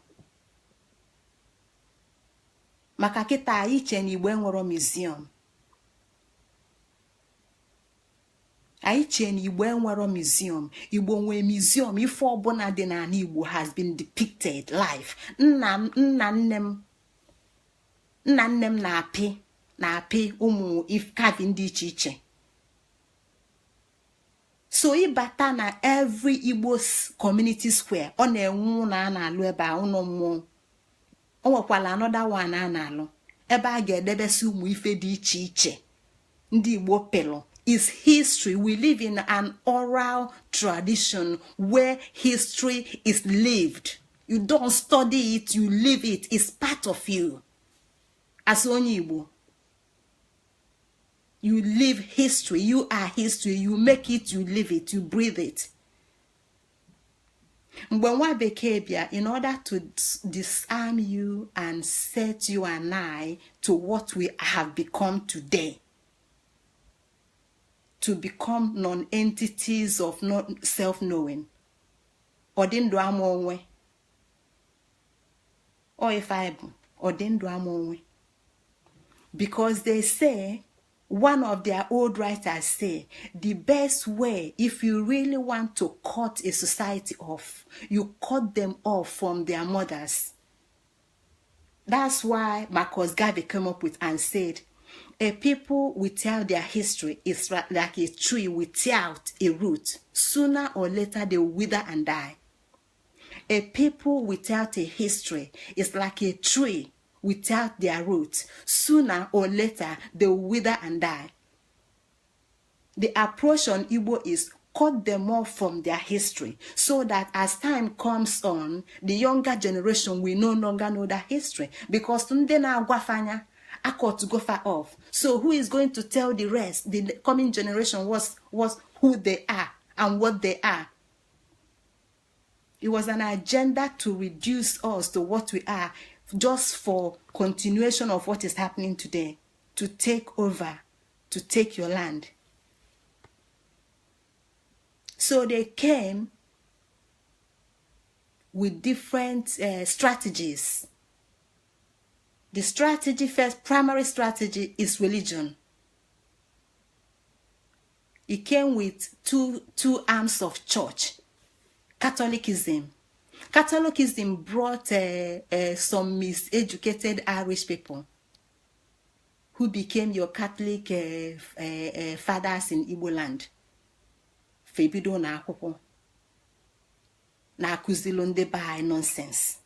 Maka kịta iche na Igbo enwero museum. anyị chee na Igbo enwero museum. Igbo nwee museum ife ọbụla dị n'ala Igbo has been depicted live. Nna nne m na-apị ụmụ carving dị iche iche. So ịbata na every Igbo community square ọ na-enwe na a na-alụ ebe a ụlọ mmụọ. O nwekwala another one a na-alụ ebe a ga-edebesi ụmụ ife dị iche iche ndị Igbo pelo. Is history. We live in an oral tradition where history is lived. You don't study it, you live it. It's part of you. As onye Igbo, you live history. You are history. You make it, you live it, you breathe it. Mgbe nwa bekee bịa, in order to disarm you and set you and I to what we have become today, to become non-entities of not self-knowing. Odindu amonwe. Or if I odindu amonwe. Because they say, one of their old writers say, the best way, if you really want to cut a society off, you cut them off from their mothers. That's why Marcus Garvey came up with and said, a people without their history is like a tree without a root. Sooner or later they will wither and die. A people without a history is like a tree without their roots. Sooner or later they will wither and die. The approach on Igbo is cut them off from their history so that as time comes on, the younger generation will no longer know that history. Because tunde na agwafanya akot to go far off. So who is going to tell the rest, the coming generation, was who they are and what they are? It was an agenda to reduce us to what we are, just for continuation of what is happening today, to take over, to take your land. So they came with different strategies. The strategy first, primary strategy, is religion. It came with two arms of church. Catholicism. Catholicism brought some miseducated Irish people who became your Catholic fathers in Igbo land. Febido na akwụkwọ na akuzilo ndị by nonsense,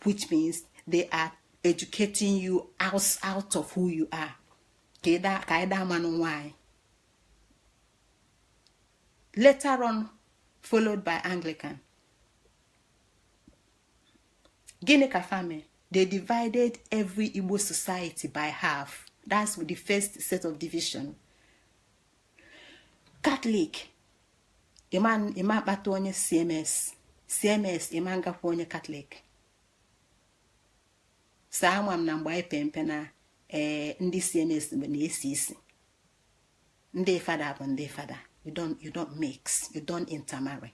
which means they are educating you out of who you are. Kaida manu why. Later on, followed by Anglican. Gine Kafame, they divided every Igbo society by half. That's the first set of division. Catholic, iman bato onye CMS iman gakwa onye Catholic. Sa amam na mgbe pempe na ndị CMS na-esi isi. Ndị fada bụ ndị fada. You don't mix, you don't intermarry.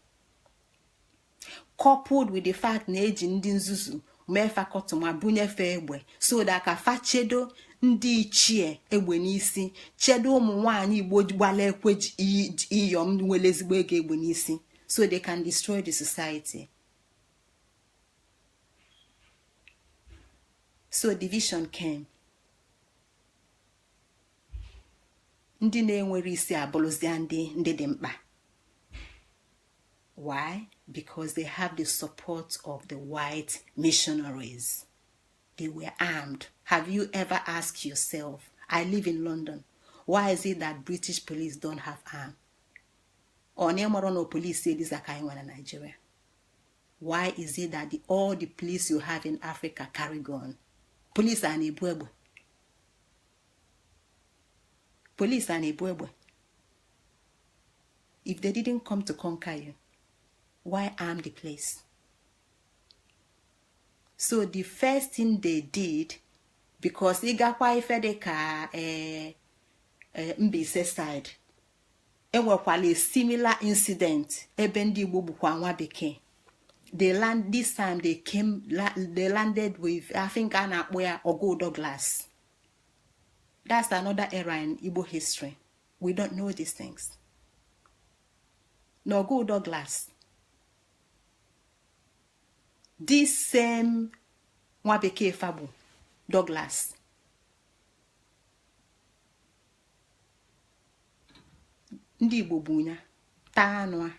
Coupled with the fact na eji ndị nzuzu mee fakọtụ ma bunyefe egbe, so that ka fa chedo ndị ichie egbe n'isi, chedo ụmụ nwaanyị Igbo gbala ekwe iyom nwere ezigbo ego egbe n'isi, so they can destroy the society. So division came. Ndị na-enwere isi abụrụzia ndị dị mkpa. Why? Because they have the support of the white missionaries. They were armed. Have you ever asked yourself, I live in London, why is it that British police don't have arms? Or no police say this in Nigeria? Why is it that all the police you have in Africa carry gun? Police are Igbo. Police are Igbo. If they didn't come to conquer you, why arm the place? So the first thing they did, because igakwa ifede ka Mbise side, enwekwala a similar incident ebe ndị Igbo bukwa nwa bekee. This time they landed with, I think, Ogo Douglas. That's another era in Igbo history We don't know these things. No go Douglas. This same nwa bekee fabu Douglas. Ndị Igbo bunya tanwa,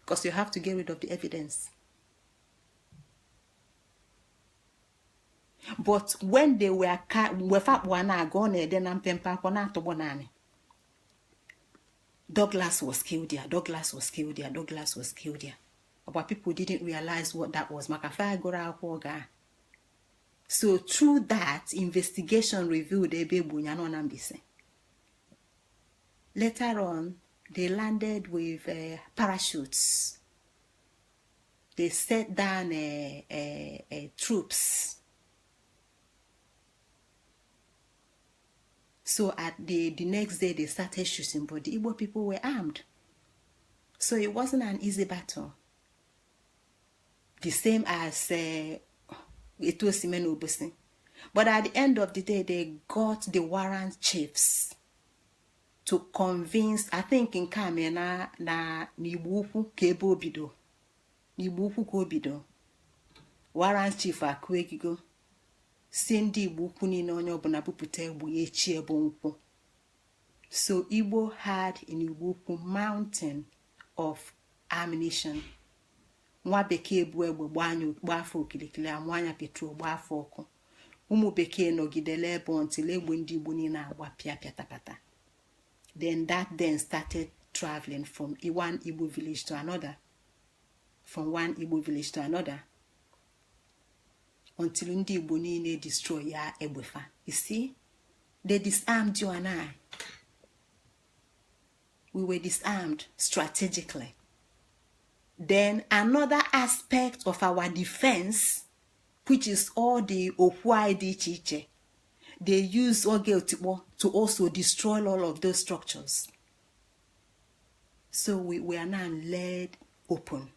because you have to get rid of the evidence. But when they were Douglas was killed there. Douglas was killed there. Douglas was killed there. But people didn't realize what that was. So through that, investigation revealed later on, they landed with parachutes. They set down troops. So at the next day, they started shooting, but the Igbo people were armed. So it wasn't an easy battle. The same as Etosimeno. But at the end of the day, they got the warrant chiefs to convince, I think in Kamena, na Nibuku Kebo Bido. Nibuku Kobido. Warrant chief Akwegigo. Sindi Bukuni no Nyobona Bupute Buyechi Bonko. So Igbo had in Ibuku mountain of ammunition. Mwa bekee bwe banyo gbafo kilikili amwanya petrol gbafo ko. Umu bekee no gidele until egbo ndi Igbo ni na agba pia tapata. Then that started traveling from one Igbo village to another. From one Igbo village to another. Until ndị Igbo niile destroy ya egbefa. You see? They disarmed you and I. We were disarmed strategically. Then another aspect of our defense, which is all the Okwai Chiche, they use Oge to also destroy all of those structures. So we are now laid open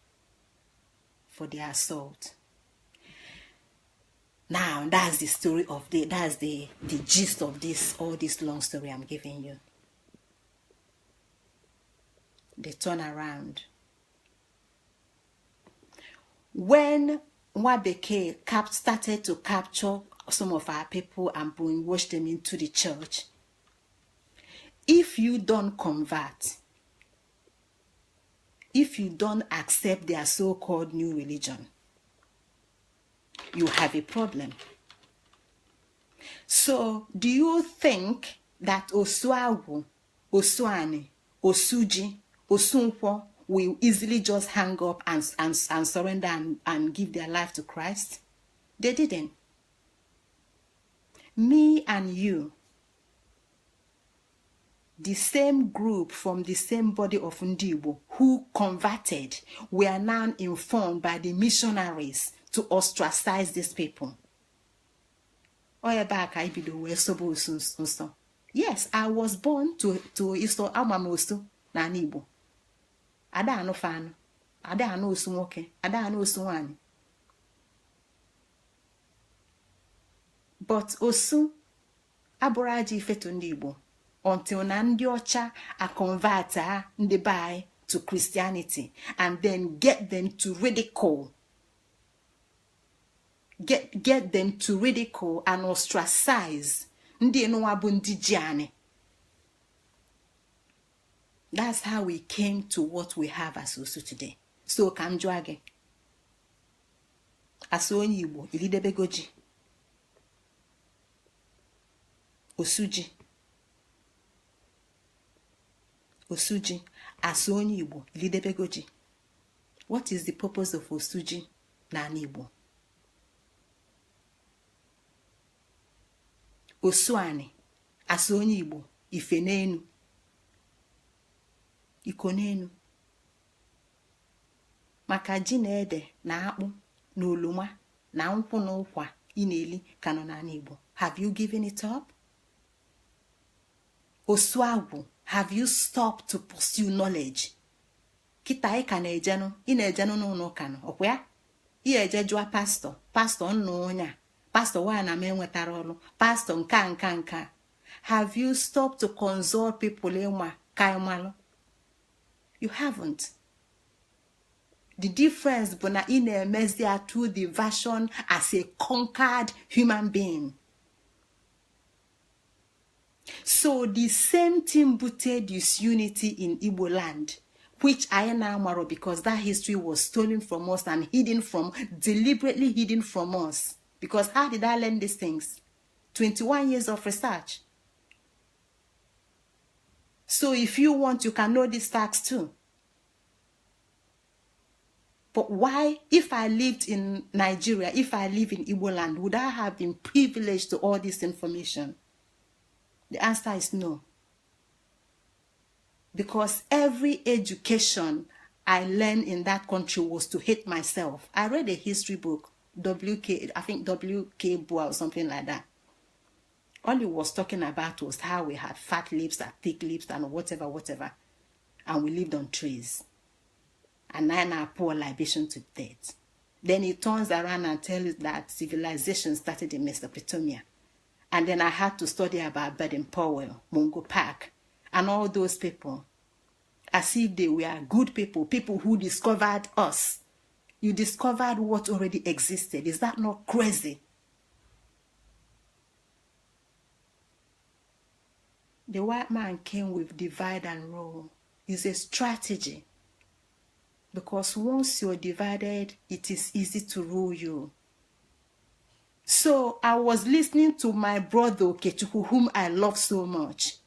for the assault. Now, that's the story of that's the gist of all this long story I'm giving you. The turnaround. When Nwabeke started to capture some of our people and brainwash them into the church, if you don't convert, if you don't accept their so-called new religion, you have a problem. So, do you think that Osuagu, Osuani, Osuji, Osunkwo will easily just hang up and surrender and give their life to Christ? They didn't. Me and you, the same group from the same body of Ndibo who converted, were now informed by the missionaries to ostracize these people. Yes, I was born to Iso Amamosu na Nibo. Ada no fan. Ada no smoke. Ada no swani. But Osu aburaji fetu Ndibo until na ndị ọcha a convert ndị bai to Christianity and then get them to ridicule. Get them to ridicule and ostracize ndị enwa bụ ndị jiani. That's how we came to what we have as Osu today. So kam jụọ gị, as onye Igbo ilidebegoji Osuji as onye Igbo ilidebegoji. What is the purpose of Osuji na Igbo? Osuani as onye Igbo ife n'enu iko n'enu maka ji na ede na akpụ na oloma na nkwụ na ụkwa ị na-eli ka nọ n'ala Igbo. Have you given it up? Osuagwu, have you stopped to pursue knowledge? Kita ị ka na-ejenu, ị na-ejenu n'ụlọ ụka nọ ọkwa ya? Ị eje jụọ pastor nnu onye a, pastor wa na m enwetara ọrụ, pastor nka. Have you stopped to consult people ịma ka ịmalụ? You haven't. The difference bụ na ị na-emezi ya through the version as a conquered human being. So the same thing booted disunity in Igbo land, which I now marrow because that history was stolen from us and deliberately hidden from us. Because how did I learn these things? 21 years of research. So if you want, you can know these facts too. But why, if I lived in Nigeria, if I live in Igbo land, would I have been privileged to all this information? The answer is no. Because every education I learned in that country was to hate myself. I read a history book, W.K. Boa or something like that. All he was talking about was how we had fat lips and thick lips and whatever. And we lived on trees. And I pour libation to death. Then he turns around and tells us that civilization started in Mesopotamia. And then I had to study about Baden-Powell, Mungo Park, and all those people. As if they were good people who discovered us. You discovered what already existed. Is that not crazy? The white man came with divide and rule. It's a strategy. Because once you're divided, it is easy to rule you. So I was listening to my brother Okechukwu, whom I love so much.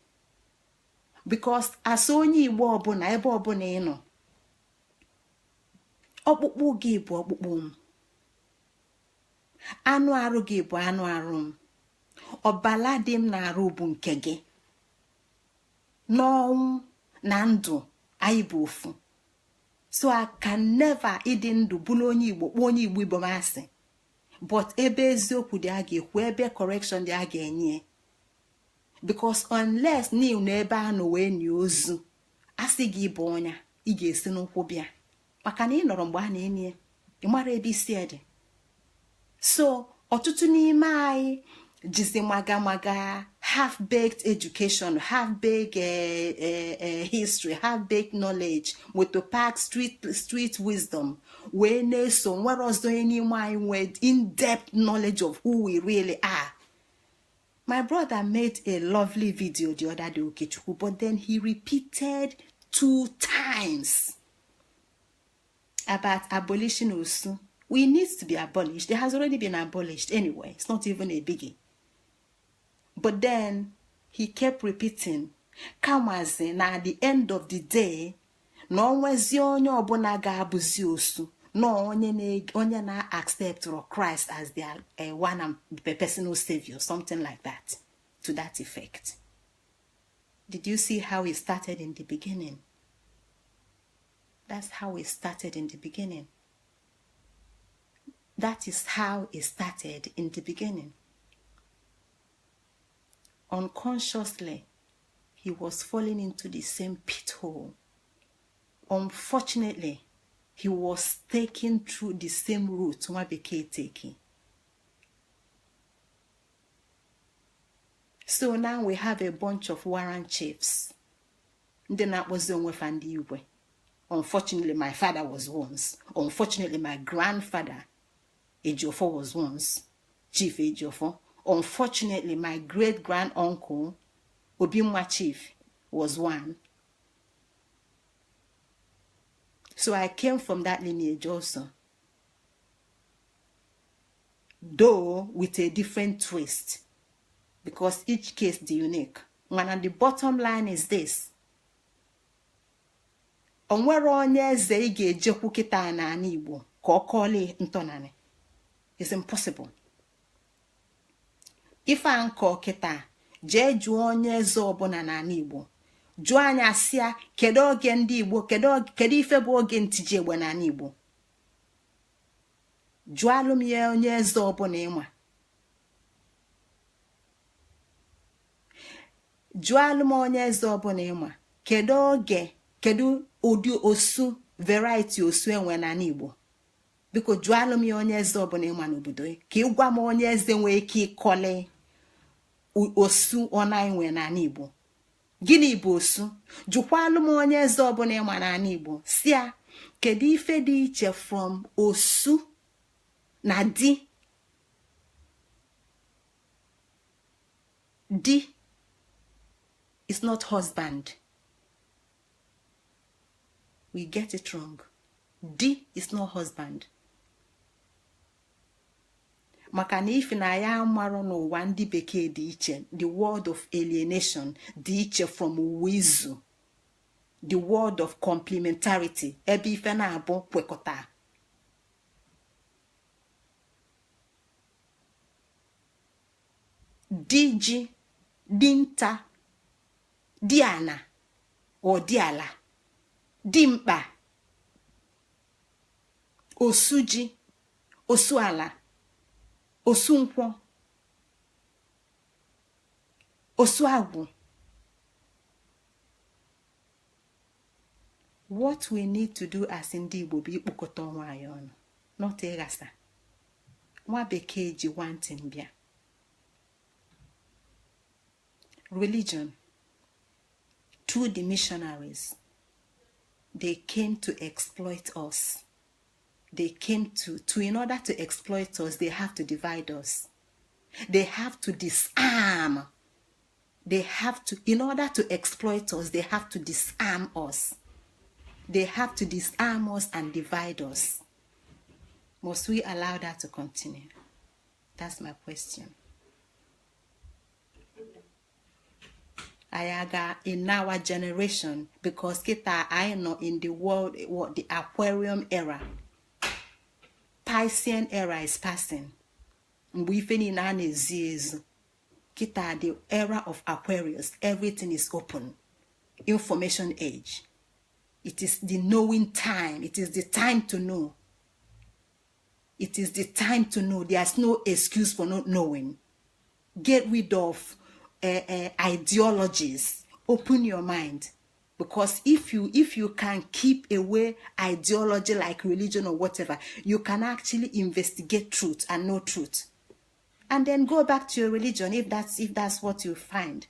Because as onye Igbo ọbụna ebe ọbụna ị nọ, ọkpụkpụ gị bụ ọkpụkpụ m, anụ arụ gị bụ anụ arụ m, ọbala dị m na-arụ bụ nke gị, n'ọnwụ na ndụ anyị bụ ofu. So I can never ịdị ndụ bụrụ onye Igbo kpọọ onye Igbo Igbo masị. But ebe eziokwu dị a ga-ekwu, ebe correction dị a ga-enye. Because unless n'ihu na ebe a nọ wee nye ozu, asị gị bụ ọnya, ị ga-esi n'ụkwụ bịa. Maka na ị nọrọ mgbe a na-enye, ị mara ebe isi ede. So ọtụtụ n'ime anyị jizi maga half-baked education, half-baked history, half-baked knowledge, with the pack street wisdom. We know so what was doing in my with in-depth knowledge of who we really are. My brother made a lovely video the other day, Okechukwu, but then he repeated 2 times about abolition Osu. We need to be abolished. It has already been abolished anyway. It's not even a biggie. But then he kept repeating, Kamazi, na at the end of the day, no nwezi onye ọbụla ga-abụzi Osu, no onye na accept or Christ as their one and personal savior, something like that, to that effect. Did you see how it started in the beginning? That's how it started in the beginning. That is how it started in the beginning. Unconsciously, he was falling into the same pit hole. Unfortunately, he was taken through the same route Nwabekee taking. So now we have a bunch of warrant chiefs. Unfortunately, my father was once. Unfortunately, my grandfather, Ejiofor, was once Chief Ejiofor. Unfortunately, my great-grand-uncle, Obimwa Chief, was one. So I came from that lineage also. Though with a different twist. Because each case is unique. And the bottom line is this. Onwere onye eze ị ga-ejekwu kịta n'ala Igbo ka ọ kọọla ntọnanị. It's impossible. Ife a nkọ kịta jee jụọ onye eze ọbụla n'ala Igbo. Jụọ anya asịa kedu oge ndị Igbo, kedu ife bụ oge ntiji egbe n'ala Igbo. Jụọ alụm ya onye eze ọbụla ịma. Jụọ alụm onye eze ọbụla ịma. Kedu oge, kedu ụdị osu, variety osu enwe n'ala Igbo. Biko jụọ alụm ya onye eze ọbụla ịma n'obodo ka ịgwa m onye eze nwee ike ịkọle osu ọna inwe n'ala Igbo. Gịnị bụ osu? Jụkwalụ m onye eze ọbụla ịma n'ala Igbo si ya kedu ife dị iche from osu na di. Di is not husband. We get it wrong. Di is not husband. Maka na ife na ya amarụ n'ụwa ndị bekee dị iche, the word of alienation dị iche from wizu, the word of complementarity, ebe ife na-abụ kwekọta. Di ji, di nta, di ana o di ala, di mkpa, osu ji, osu ala, osu nkwọ, osu agwụ. What we need to do as ndị Igbo bụ ikpokọta onwe anyị ọnụ, not ịghasa. Nwa bekee ji wanting bịa. Religion, through the missionaries, they came to exploit us. They came to in order to exploit us, they have to divide us. They have to disarm. They have to, in order to exploit us, they have to disarm us. They have to disarm us and divide us. Must we allow that to continue? That's my question. Ayaga in our generation, because kita I know in the world what the Aquarium era. Piscean era is passing. Kita the era of Aquarius, everything is open. Information age. It is the knowing time. It is the time to know. It is the time to know. There's no excuse for not knowing. Get rid of ideologies. Open your mind. Because if you can keep away ideology like religion or whatever, you can actually investigate truth and know truth. And then go back to your religion if that's what you find.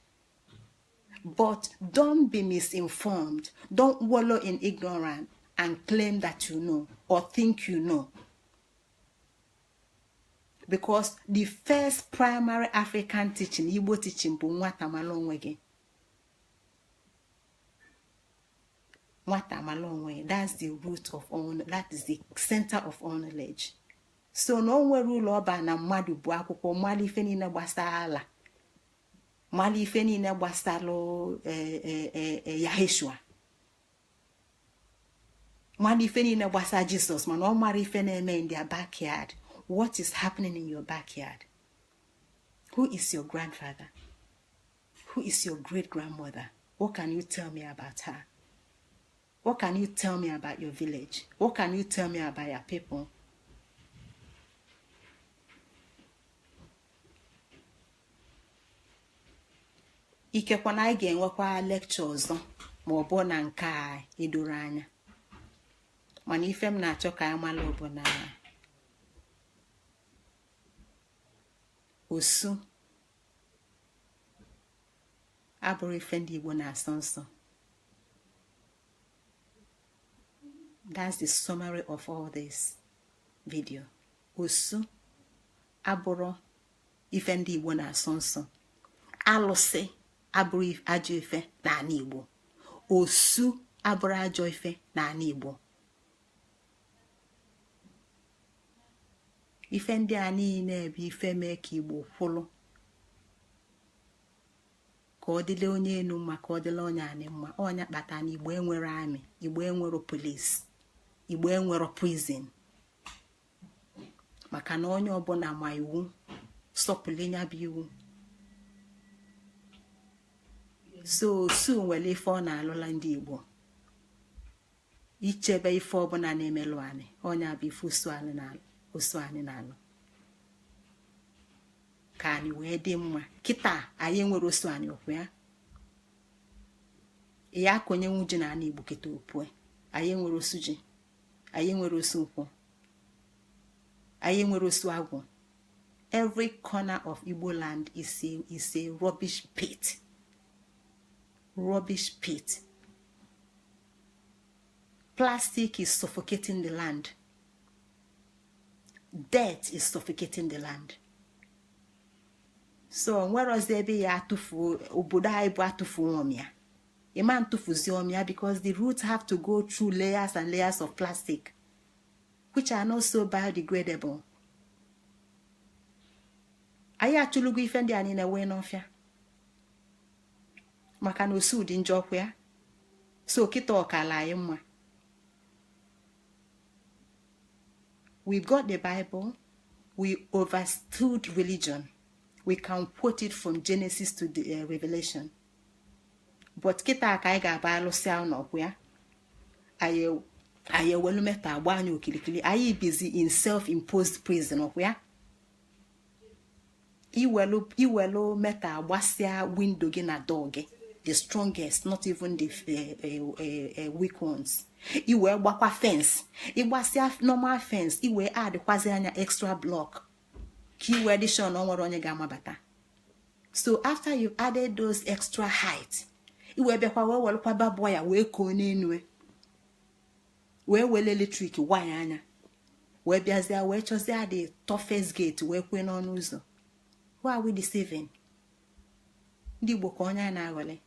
But don't be misinformed. Don't wallow in ignorance and claim that you know or think you know. Because the first primary African teaching, Igbo teaching, bụ nwata mara onwe gị. Nwata mara onwe gị. That's the root of all. That is the center of all knowledge. So no nwere ụlọ ọba na mmadụ bụ akwụkwọ mmadụ ife niile gbasara ala. Mmadụ ife niile gbasara Yaheshua. Mmadụ ife niile gbasara Jesus, mana ọ mara ife na-eme in their backyard. What is happening in your backyard? Who is your grandfather? Who is your great-grandmother? What can you tell me about her? What can you tell me about your village? What can you tell me about your people? Ikekwa na anyị ga-enwekwa lecture ọzọ ma ọ bụ na nke a edoro anya. Mana ife m na-achọ ka anyị mara bụ na osu abụrụ ife ndị Igbo na-asọ nsọ. That's the summary of all this video. Osu abụrụ ife ndị Igbo na-asọ nsọ. Alụsị abụrụ ajọ ife n'ala Igbo. Osu abụrụ ajọ ife n'ala Igbo. Ife ndị a niile bụ ife mee ka Igbo kwụlụ. Ka ọ dịle onye enu mma, ka ọ dịle onye anị mma. Onye kpata na Igbo enwere amị, Igbo enwere police, Igbo enwere prison. Maka na onye ọbụla ma iwu, sọpụrụ nya bụ iwu. So nwere ife ọ na-alụla ndị Igbo. Ichebe ife ọbụla na-emelụ anyị, onye bụ ife osu anyị na-alụ. Ka anyị wee dị mma. Kịta anyị nwere osu anyị okwu ya. Ya konye nwuji na anyị Igbo kịta opue. Anyị nwere osu ji. Anyị nwere osu nkwọ. Anyị nwere osu agwụ. Every corner of Igbo land is a rubbish pit. Rubbish pit. Plastic is suffocating the land. Death is suffocating the land. So where was there be atufu obodo aibu atufu omia? A man tufuzi omia because the roots have to go through layers and layers of plastic, which are not so biodegradable. Anyị achụlugo ife ndị anyị na-ewe n'ọfịa maka na osu dị njọ kwa ya. So kita ọkala anyị mma. We got the Bible. We overstood religion. We can quote it from Genesis to the Revelation. But kita ka anyị ga-aba alụsị ahụ n'ọkwa ya. Anyị ewelu meta agba anyị okilikili. Anyị busy in self-imposed prison ọkwa ya. Iwelu meta agbasia window gị na door gị. The strongest, not even the weak ones. Iwe gbakwa fence. Igbasia normal fence. Iwe add kwazi anya extra block. Ki we addition on onye ga-amabata. So after you've added those extra height, iwe bekwa we welu kwa baboya we ko n'enu. We wele electric wire anya. We biazia we chozia the toughest gate we kwe n'ọnụ ụzọ. Who are we deceiving? Ndị Igbo ka onye na-aghọle.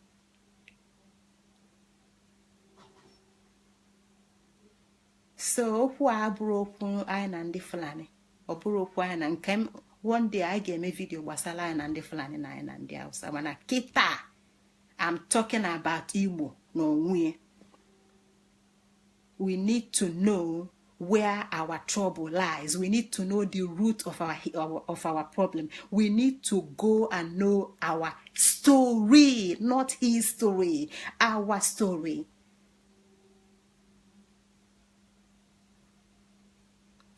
So okwu a bụrụ okwu anyị na ndị Fulani. Ọ bụrụ okwu anyị na nke one day I ga-eme video gbasara anyị na ndị Fulani na anyị na ndị Hausa. Mana kita I'm talking about Igbo n'onwe. We need to know where our trouble lies. We need to know the root of our problem. We need to go and know our story, not history. Our story.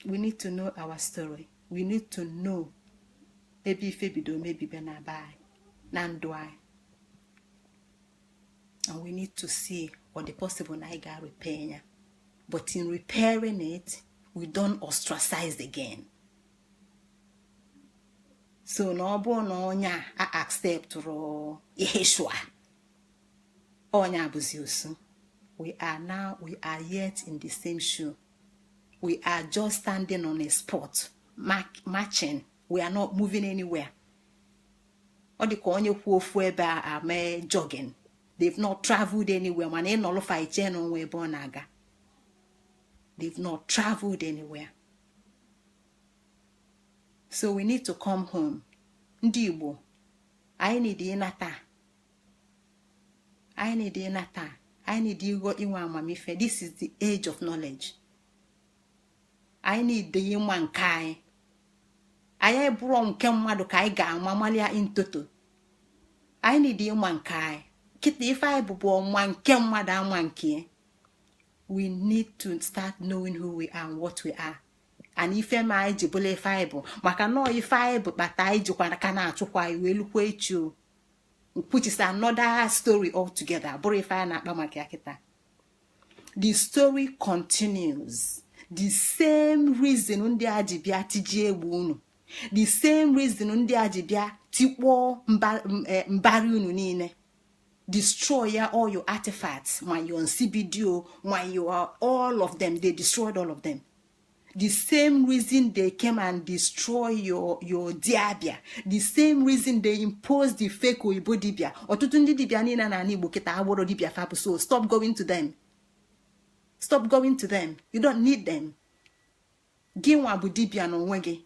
We need to know our story. We need to know maybe febido maybe benabai nandwai. And we need to see what the possible naiga repair. But in repairing it, we don't ostracize again. So no nya accept ro Yeshua. Onya buziusu. We are yet in the same shoe. We are just standing on a spot, marching. We are not moving anywhere. Or the konye kwofu ebe a jogging. They've not traveled anywhere. Man, ain't all fight on we bonaga. They've not traveled anywhere. So we need to come home. Ndị Igbo, I need inata. I need inata. I need igo inwa amamife. This is the age of knowledge. I need the inwa nkai. I brought nke mmadụ ka anyị ga-amamalia intoto. I need the inwa nkai. Kita ife anyị bụbu nwa nke mmadụ ama nke. We need to start knowing who we are and what we are. And if I ma ejibole fiber, maka no if I but I jukwa kana achukwa iwelukwa echu. Which is another story altogether. But if I na kita. The story continues. The same reason undi ajibia tije unu. The same reason undi ajibia tikwo mbari unu niile. Destroy all your artifacts, when you're on CBDO, when you are all of them, they destroyed all of them. The same reason they came and destroy your diabia. The same reason they imposed the fake Oyibo dibia. Otutundi dibia ni na ni buketa aworo dibia fabu. So stop going to them. Stop going to them. You don't need them. Ginwa bu dibia no wenge.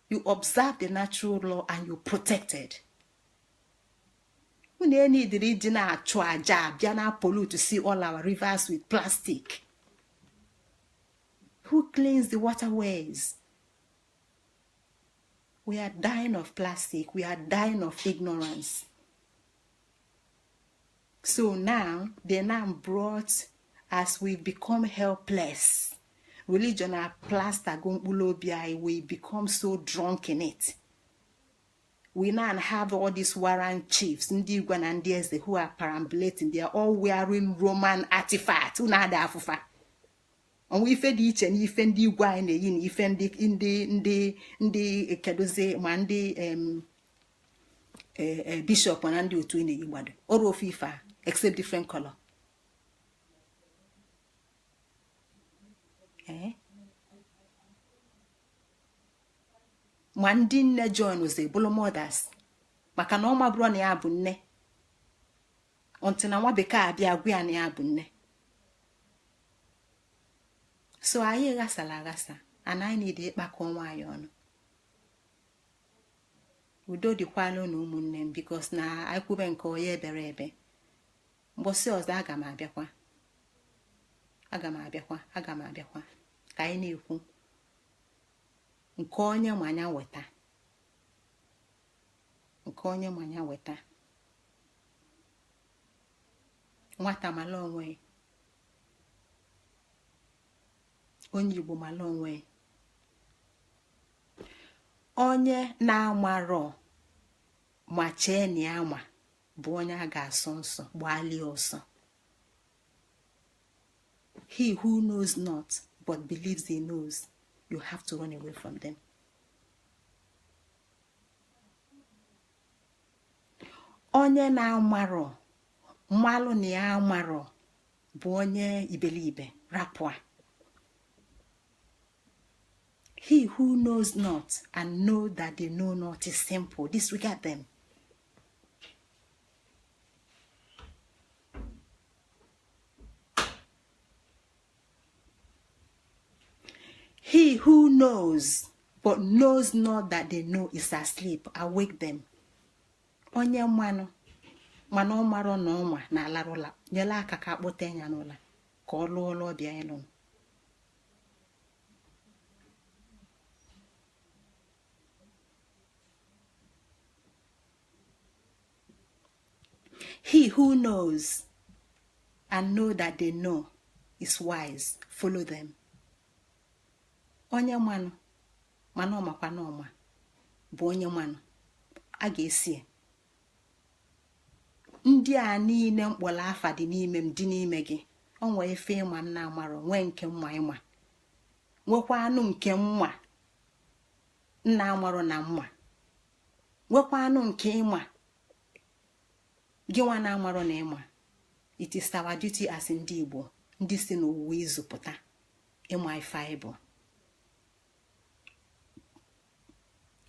You observe the natural law and you protected. We need the regional Biana pollute to see all our rivers with plastic. Who cleans the waterways? We are dying of plastic. We are dying of ignorance. So now, they now brought, as we become helpless, religion are plaster, we become so drunk in it. We now have all these warrant chiefs, Ndigwan and Ndieze, who are perambulating. They are all wearing Roman artifacts. ọnwa ife dị iche na ife ndị igwe anyị na-eyi na ife ndị kedozie ma ndị bishọp na ndị otu na-eyi gbado ọrụ ofe ife a except different color. ma ndị nne John zi bụrụ mothers maka na ọ mabụrụ na ya bụ nne ọntị na nwa bekee abịa agwa ya na ya bụ nne. so anyị ghasara aghasa and anyị need ịkpakọ nwaanyị ọnụ. udo dịkwala na ụmụnne m bikos na anyị kwube nke onye ebere ebe mbọsị ọzọ aga m abịakwa ka anyị na-ekwu nke onye manya weta nwata mala onwe onye Igbo mala onwe onye na-amarọ ma chee na ya ma bụ onye a ga-asọ nsọ gbalie ọsọ. He who knows not but believes he knows, you have to run away from them. onye na-amarọ mmalụ na ya amarọ bụ onye iberibe rapụa. He who knows not and know that they know not is simple. Disregard them. He who knows but knows not that they know is asleep. Awake them. Onye mmanụ mana ọ marọ na ọnwa na alarụla nyela aka ka akpọta anya n'ụla ka ọ lụọ ụlọ ọbịa ịlụ. He who knows and know that they know is wise. Follow them. Onye mmanụ mana ọ makwa na ọma bụ onye mmanụ a ga-esi. Ndị a niile mkpọrọ afa dị n'ime m dị n'ime gị. O nwee efe ịma m na-amarọ nwee nke mma ịma nwekwa anụ nke mma nna amarọ na mma nwekwa anụ nke ịma gị nwa na-amarọ na ịma. It is our duty as ndị Igbo ndị si n'ụwa izụpụta ịma ife anyị bụ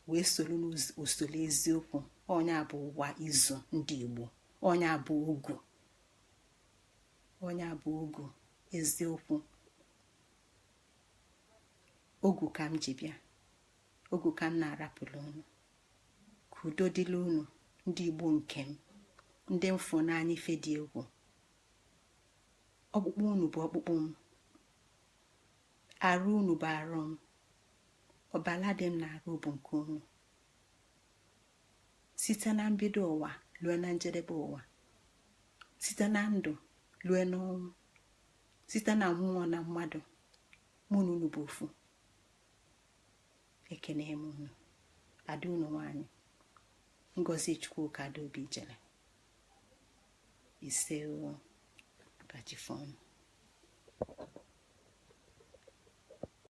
wee soro n'usoro eziokwu. Onye abụ ụwa izu ndị Igbo. Onye abụ ogu eziokwu. Ogu ka m ji bịa, ogu ka m na-arapụrụ unu. Ka udo dịla unu ndị Igbo nke m, ndị mfụ n'anya ife dị egwu. Ọkpụkpụ unu bụ ọkpụkpụ m, arụ unu bụ arụ m, ọbala dị m na-arụ bụ nke unu. Site na mbido ụwa lue na njedebe ụwa, site na ndụ lue n'ọnwụ, site na mmụọ na mmadụ, mụ na unu bụ ofu. Ekene m unu. Ada unu nwanyị Ngozi Chukwuka Adaobi jere ise o bachifonu.